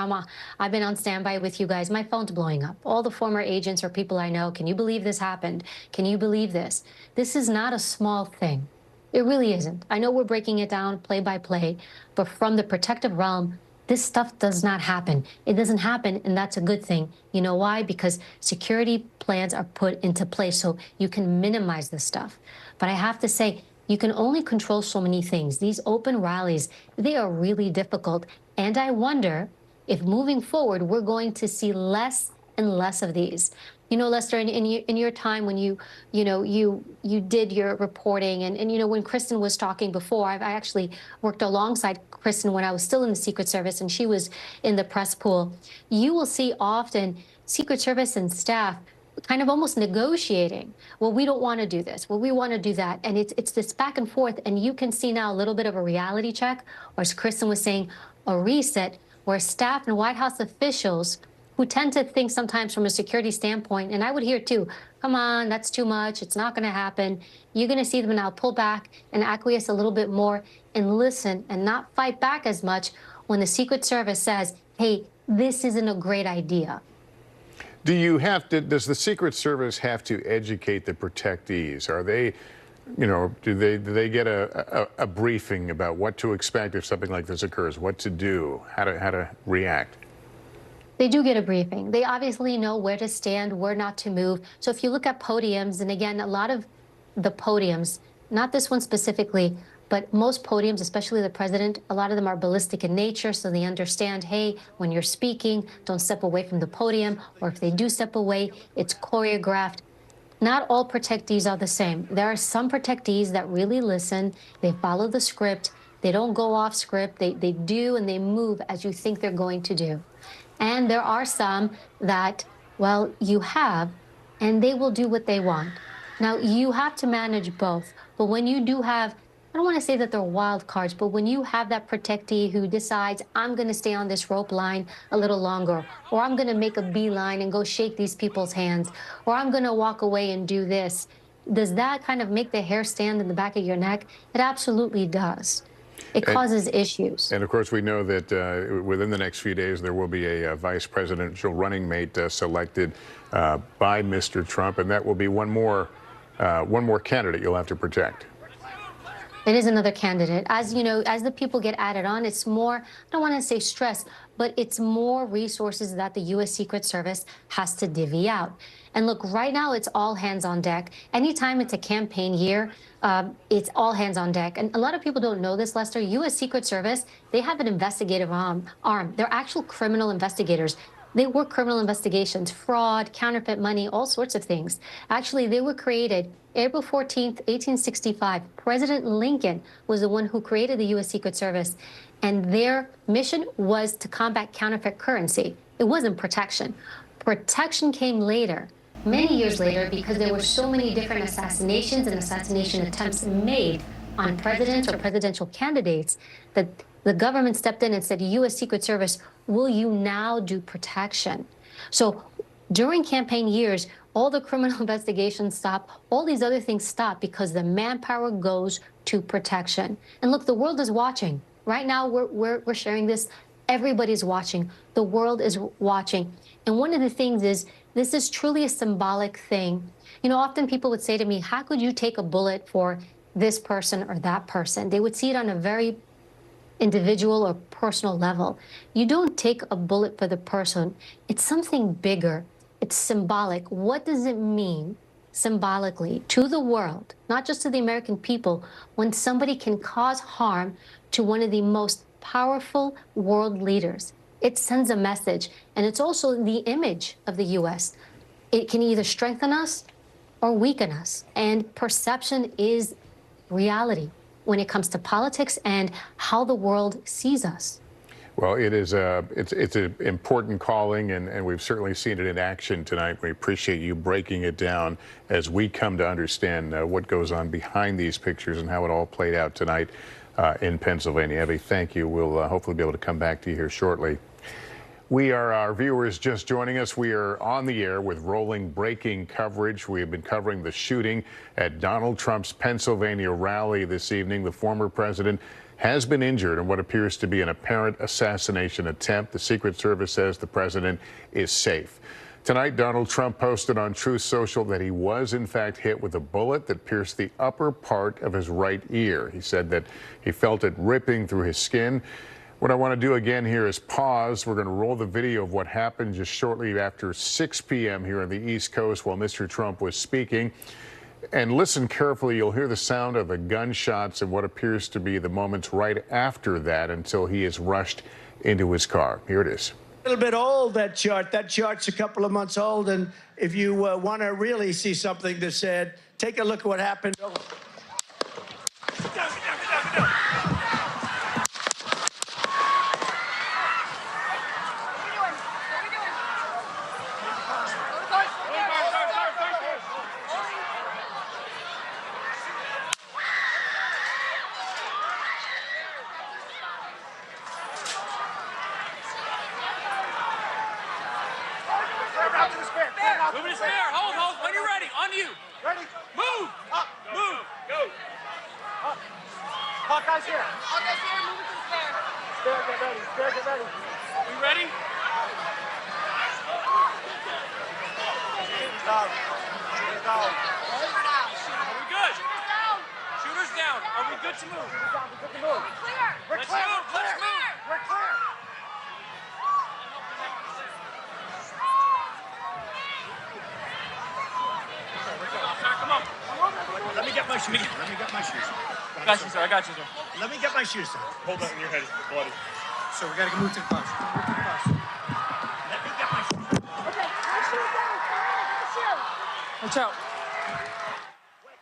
I've been on standby with you guys. My phone's blowing up. All the former agents or people I know, can you believe this happened? Can you believe this? This is not a small thing. It really isn't. I know we're breaking it down play by play, but from the protective realm, this stuff does not happen. It doesn't happen, and that's a good thing. You know why? Because security plans are put into place so you can minimize this stuff. But I have to say, you can only control so many things. These open rallies, they are really difficult. And I wonder if moving forward, we're going to see less and less of these. Lester, in your time when you did your reporting, and when Kristen was talking before, I actually worked alongside Kristen when I was still in the Secret Service, and she was in the press pool. You will see often Secret Service and staff kind of almost negotiating. Well, we don't want to do this. Well, we want to do that. And it's this back and forth. And you can see now a little bit of a reality check, or as Kristen was saying, a reset, where staff and White House officials who tend to think sometimes from a security standpoint, and I would hear too, come on, that's too much, it's not going to happen. You're going to see them now pull back and acquiesce a little bit more and listen and not fight back as much when the Secret Service says, hey, this isn't a great idea. Does the Secret Service have to educate the protectees? Are they, do they get a briefing about what to expect if something like this occurs, what to do, how to react? They do get a briefing. They obviously know where to stand, where not to move. So if you look at podiums, and again, a lot of the podiums, not this one specifically, but most podiums, especially the president, a lot of them are ballistic in nature, so they understand, hey, when you're speaking, don't step away from the podium, or if they do step away, it's choreographed. Not all protectees are the same. There are some protectees that really listen, they follow the script, they don't go off script, they do and they move as you think they're going to do. And there are some that, well, you have, and they will do what they want. Now, you have to manage both, but when you do have, I don't want to say that they're wild cards, but when you have that protectee who decides, I'm going to stay on this rope line a little longer, or I'm going to make a beeline and go shake these people's hands, or I'm going to walk away and do this, does that kind of make the hair stand in the back of your neck? It absolutely does. It causes issues. And of course, we know that within the next few days, there will be a vice presidential running mate selected by Mr. Trump, and that will be one more candidate you'll have to protect. It is another candidate. As you know, as the people get added on, it's more, I don't want to say stress, but it's more resources that the U.S. Secret Service has to divvy out. And look, right now, it's all hands on deck. Anytime it's a campaign year, it's all hands on deck. And a lot of people don't know this, Lester. U.S. Secret Service, they have an investigative arm. They're actual criminal investigators. They work criminal investigations, fraud, counterfeit money, all sorts of things. Actually, they were created April 14th, 1865. President Lincoln was the one who created the U.S. Secret Service, and their mission was to combat counterfeit currency. It wasn't protection. Protection came later, many years later, because there were so many different assassinations and assassination attempts made on presidents or presidential candidates that the government stepped in and said, U.S. Secret Service, will you now do protection? So during campaign years, all the criminal investigations stop, all these other things stop because the manpower goes to protection. And look, the world is watching. Right now, we're sharing this. Everybody's watching. The world is watching. And one of the things is, this is truly a symbolic thing. You know, often people would say to me, how could you take a bullet for this person or that person? They would see it on a very individual or personal level. You don't take a bullet for the person. It's something bigger. It's symbolic. What does it mean symbolically to the world, not just to the American people, when somebody can cause harm to one of the most powerful world leaders? It sends a message, and it's also the image of the U.S. It can either strengthen us or weaken us, and perception is reality when it comes to politics and how the world sees us. Well, it's an important calling, and we've certainly seen it in action tonight. We appreciate you breaking it down as we come to understand what goes on behind these pictures and how it all played out tonight in Pennsylvania. Evie, thank you. We'll hopefully be able to come back to you here shortly. Our viewers just joining us, we are on the air with rolling breaking coverage. We have been covering the shooting at Donald Trump's Pennsylvania rally this evening. The former president has been injured in what appears to be an apparent assassination attempt. The Secret Service says the president is safe. Tonight, Donald Trump posted on Truth Social that he was in fact hit with a bullet that pierced the upper part of his right ear. He said that he felt it ripping through his skin. What I want to do again here is pause. We're going to roll the video of what happened just shortly after 6 p.m. here on the East Coast while Mr. Trump was speaking. And listen carefully. You'll hear the sound of the gunshots and what appears to be the moments right after that until he is rushed into his car. Here it is. A little bit old, that chart. That chart's a couple of months old. And if you want to really see something that's said, take a look at what happened. Move to the spare. Hold. When you're ready. On you. Ready. Move. Up. Move. Go. Up. Hawkeye's here. Hawkeye's here. Move it to the spare. Spare, get ready. Spare, get ready. We ready? Shooter's down. Shooter's down. Shooter down. Are we good? Shooter's down. Shooter's down. Are we good to move? Shooter's down. We're good to move. We're clear. We're clear. Let's move. We're clear. Come on. Let me get my shoes. Let me get my shoes. I got you, sir. I got you, sir. Let me get my shoes, sir. Hold that in your head. It's bloody. So we gotta move to the bus. Move to the bus. Let me get my shoes. Okay, my shoes down. My shoes. Watch out. Wait.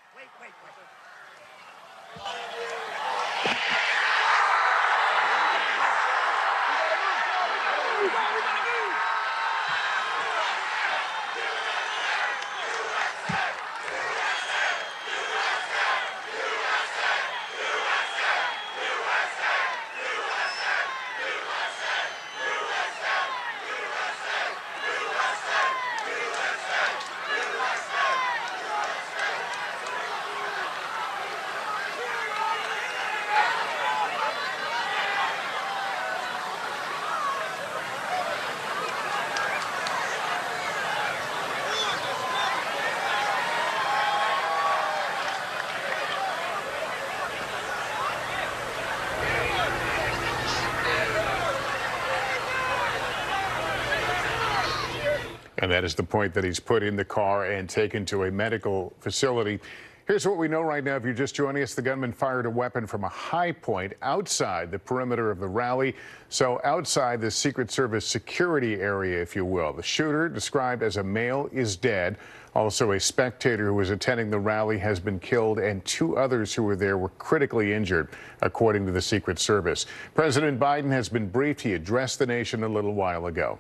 And that is the point that he's put in the car and taken to a medical facility. Here's what we know right now. If you're just joining us, the gunman fired a weapon from a high point outside the perimeter of the rally, so outside the Secret Service security area, if you will. The shooter, described as a male, is dead. Also, a spectator who was attending the rally has been killed, and 2 others who were there were critically injured, according to the Secret Service. President Biden has been briefed. He addressed the nation a little while ago.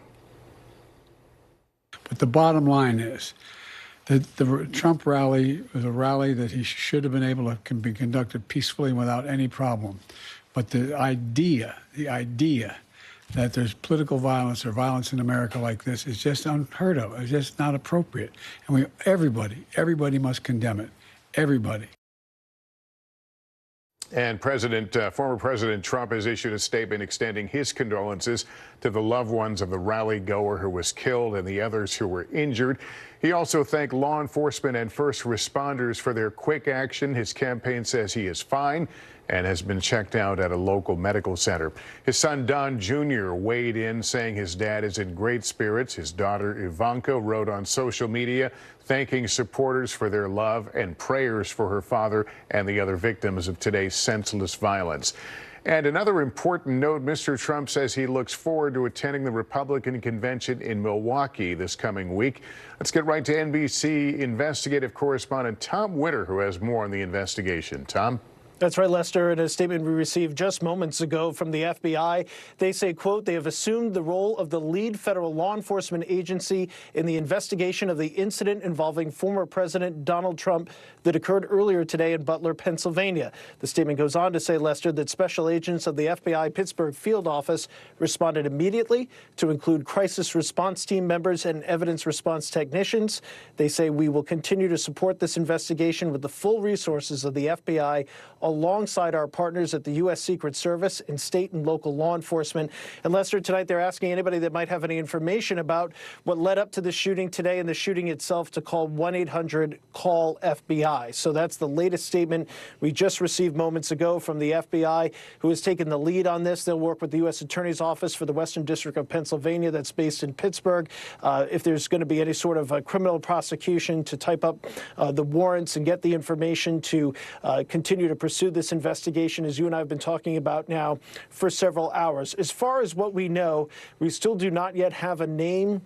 But the bottom line is that the Trump rally was a rally that he should have been able to be conducted peacefully without any problem. But the idea that there's political violence or violence in America like this is just unheard of. It's just not appropriate. And everybody must condemn it. Everybody. And former President Trump has issued a statement extending his condolences to the loved ones of the rally goer who was killed and the others who were injured. He also thanked law enforcement and first responders for their quick action. His campaign says he is fine and has been checked out at a local medical center. His son Don Jr. weighed in, saying his dad is in great spirits. His daughter Ivanka wrote on social media, thanking supporters for their love and prayers for her father and the other victims of today's senseless violence. And another important note, Mr. Trump says he looks forward to attending the Republican convention in Milwaukee this coming week. Let's get right to NBC investigative correspondent Tom Winter, who has more on the investigation. Tom? That's right, Lester. In a statement we received just moments ago from the FBI, they say, quote, they have assumed the role of the lead federal law enforcement agency in the investigation of the incident involving former President Donald Trump that occurred earlier today in Butler, Pennsylvania. The statement goes on to say, Lester, that special agents of the FBI Pittsburgh field office responded immediately to include crisis response team members and evidence response technicians. They say we will continue to support this investigation with the full resources of the FBI alongside our partners at the U.S. Secret Service and state and local law enforcement. And Lester, tonight they're asking anybody that might have any information about what led up to the shooting today and the shooting itself to call 1-800-CALL-FBI. So that's the latest statement we just received moments ago from the FBI, who has taken the lead on this. They'll work with the U.S. Attorney's Office for the Western District of Pennsylvania that's based in Pittsburgh. If there's going to be any sort of criminal prosecution, to type up the warrants and get the information to continue to pursue this investigation, as you and I have been talking about now for several hours. As far as what we know, we still do not yet have a name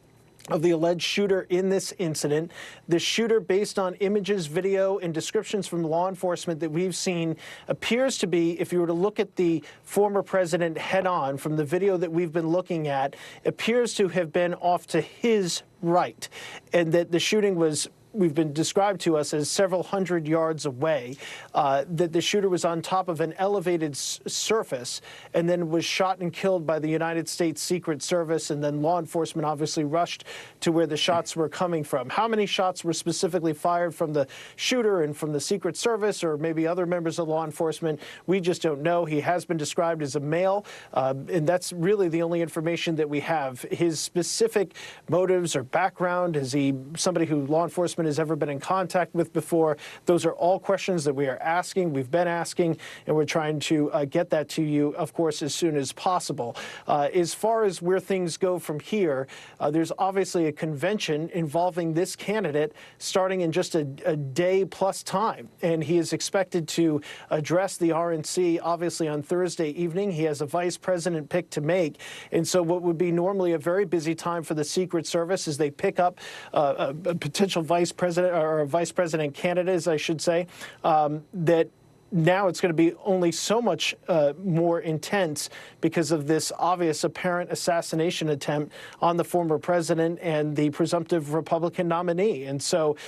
of the alleged shooter in this incident. The shooter, based on images, video, and descriptions from law enforcement that we've seen, appears to be, if you were to look at the former president head-on from the video that we've been looking at, appears to have been off to his right, and that the shooting was we've been described to us as several hundred yards away, that the shooter was on top of an elevated surface and then was shot and killed by the United States Secret Service, and then law enforcement obviously rushed to where the shots were coming from. How many shots were specifically fired from the shooter and from the Secret Service or maybe other members of law enforcement, we just don't know. He has been described as a male, and that's really the only information that we have. His specific motives or background, is he somebody who law enforcement has ever been in contact with before? Those are all questions that we are asking, we've been asking, and we're trying to get that to you, of course, as soon as possible. As far as where things go from here, there's obviously a convention involving this candidate starting in just a day plus time, and he is expected to address the RNC obviously on Thursday evening. He has a vice president pick to make, and so what would be normally a very busy time for the Secret Service as they pick up a potential vice president or a vice president candidate, as I should say, that now it's going to be only so much more intense because of this obvious apparent assassination attempt on the former president and the presumptive Republican nominee. And so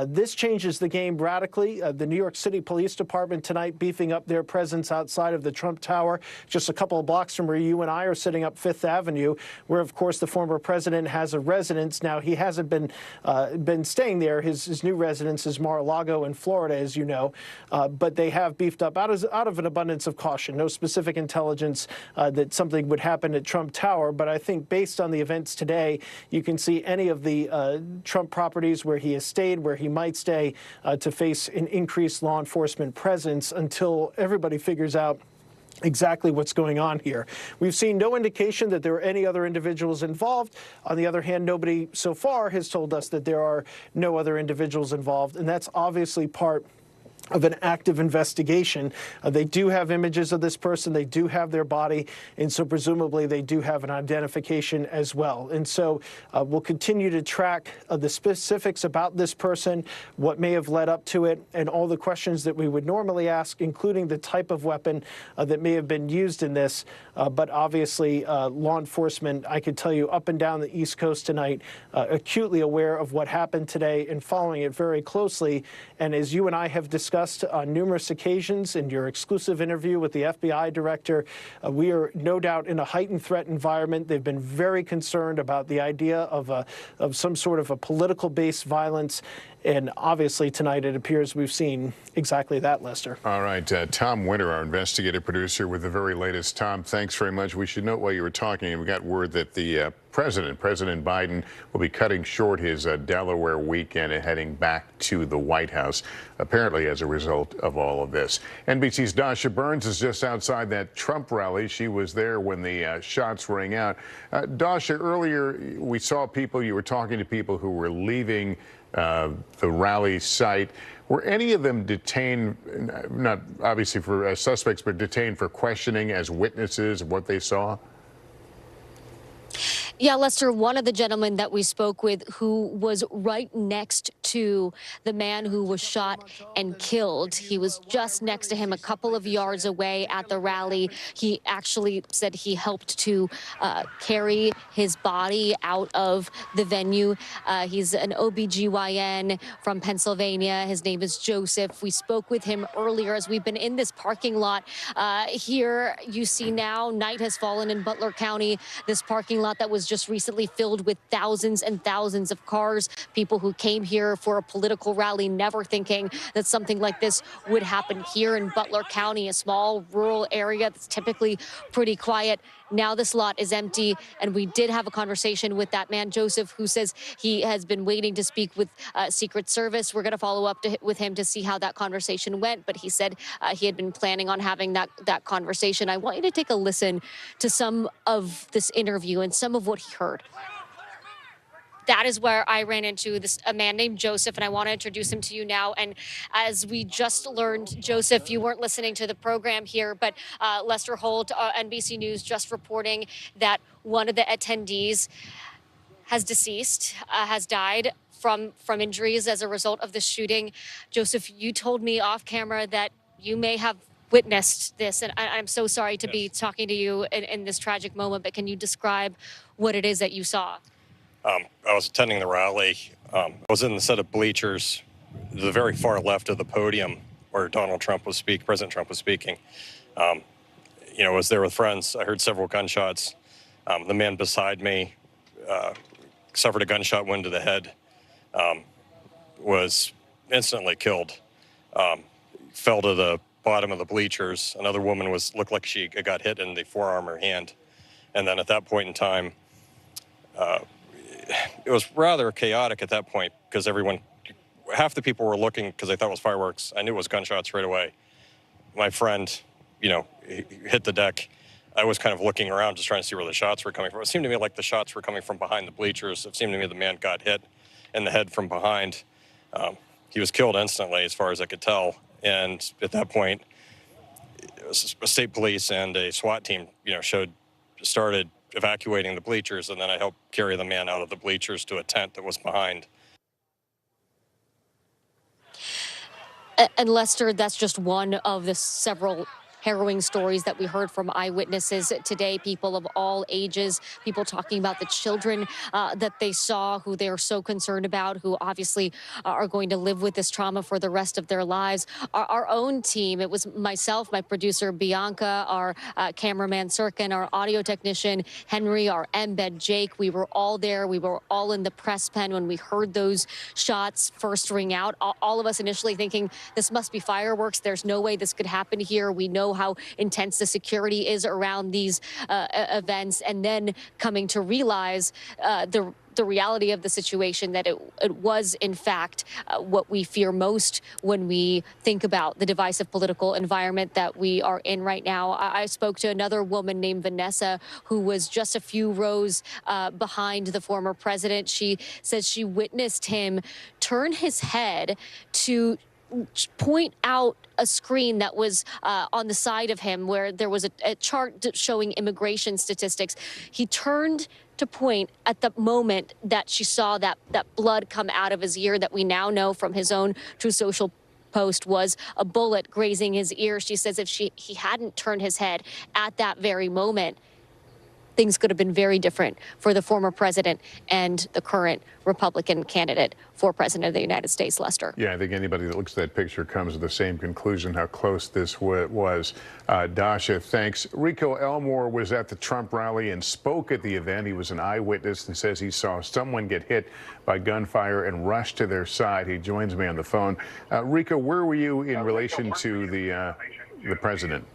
this changes the game radically. The New York City Police Department tonight beefing up their presence outside of the Trump Tower, just a couple of blocks from where you and I are sitting up Fifth Avenue, where, of course, the former president has a residence. Now, he hasn't been staying there. His new residence is Mar-a-Lago in Florida, as you know, but they have beefed up out of an abundance of caution. No specific intelligence that something would happen at Trump Tower, but I think based on the events today, you can see any of the Trump properties where he has stayed, where he might stay, to face an increased law enforcement presence until everybody figures out exactly what's going on here. We've seen no indication that there are any other individuals involved. On the other hand, nobody so far has told us that there are no other individuals involved, and that's obviously part of an active investigation. They do have images of this person, they do have their body, and so presumably they do have an identification as well. And so we'll continue to track the specifics about this person, what may have led up to it, and all the questions that we would normally ask, including the type of weapon that may have been used in this. But obviously, law enforcement, I can tell you, up and down the East Coast tonight, acutely aware of what happened today and following it very closely. And as you and I have discussed on numerous occasions in your exclusive interview with the FBI director, we are no doubt in a heightened threat environment. They've been very concerned about the idea of some sort of a political-based violence. And obviously tonight it appears we've seen exactly that, Lester. All right, Tom Winter, our investigative producer with the very latest. Tom, thanks very much. We should note while you were talking, we got word that the President Biden, will be cutting short his Delaware weekend and heading back to the White House, apparently as a result of all of this. NBC's Dasha Burns is just outside that Trump rally. She was there when the shots rang out. Dasha, earlier we saw people, you were talking to people who were leaving the rally site. Were any of them detained, not obviously for suspects, but detained for questioning as witnesses of what they saw? Yeah, Lester, one of the gentlemen that we spoke with who was right next to the man who was shot and killed. He was just next to him, a couple of yards away at the rally. He actually said he helped to carry his body out of the venue. He's an OBGYN from Pennsylvania. His name is Joseph. We spoke with him earlier as we've been in this parking lot. Here you see now night has fallen in Butler County. This parking lot that was just recently filled with thousands and thousands of cars, people who came here for a political rally, never thinking that something like this would happen here in Butler County, a small rural area that's typically pretty quiet. Now this lot is empty, and we did have a conversation with that man, Joseph, who says he has been waiting to speak with Secret Service. We're going to follow up with him to see how that conversation went, but he said he had been planning on having that conversation. I want you to take a listen to some of this interview and some of what he heard. That is where I ran into a man named Joseph, and I want to introduce him to you now. And as we just learned, Joseph, you weren't listening to the program here, but Lester Holt, NBC News, just reporting that one of the attendees has deceased, has died from injuries as a result of the shooting. Joseph, you told me off camera that you may have witnessed this, and I'm so sorry to be talking to you in this tragic moment, but can you describe what it is that you saw? I was attending the rally. I was in the set of bleachers, the very far left of the podium where President Trump was speaking. I was there with friends. I heard several gunshots. The man beside me suffered a gunshot wound to the head, was instantly killed, fell to the bottom of the bleachers. Another woman looked like she got hit in the forearm or hand. And then at that point in time, it was rather chaotic at that point because half the people were looking because they thought it was fireworks. I knew it was gunshots right away. My friend, hit the deck. I was kind of looking around just trying to see where the shots were coming from. It seemed to me like the shots were coming from behind the bleachers. It seemed to me the man got hit in the head from behind. He was killed instantly as far as I could tell. And at that point, state police and a SWAT team, started evacuating the bleachers, and then I helped carry the man out of the bleachers to a tent that was behind. And Lester, that's just one of the several harrowing stories that we heard from eyewitnesses today, people of all ages, people talking about the children that they saw, who they are so concerned about, who obviously are going to live with this trauma for the rest of their lives. Our own team, it was myself, my producer Bianca, our cameraman Sirkin, our audio technician Henry, our embed Jake. We were all there. We were all in the press pen when we heard those shots first ring out. All of us initially thinking this must be fireworks. There's no way this could happen here. We know how intense the security is around these events, and then coming to realize the the reality of the situation, that it was, in fact, what we fear most when we think about the divisive political environment that we are in right now. I spoke to another woman named Vanessa, who was just a few rows behind the former president. She says she witnessed him turn his head to point out a screen that was on the side of him where there was a chart showing immigration statistics. He turned to point at the moment that she saw that blood come out of his ear, that we now know from his own Truth Social post was a bullet grazing his ear. She says if he hadn't turned his head at that very moment, things could have been very different for the former president and the current Republican candidate for president of the United States, Lester. Yeah, I think anybody that looks at that picture comes to the same conclusion how close this was. Dasha, thanks. Rico Elmore was at the Trump rally and spoke at the event. He was an eyewitness and says he saw someone get hit by gunfire and rush to their side. He joins me on the phone. Rico, where were you in relation to the president?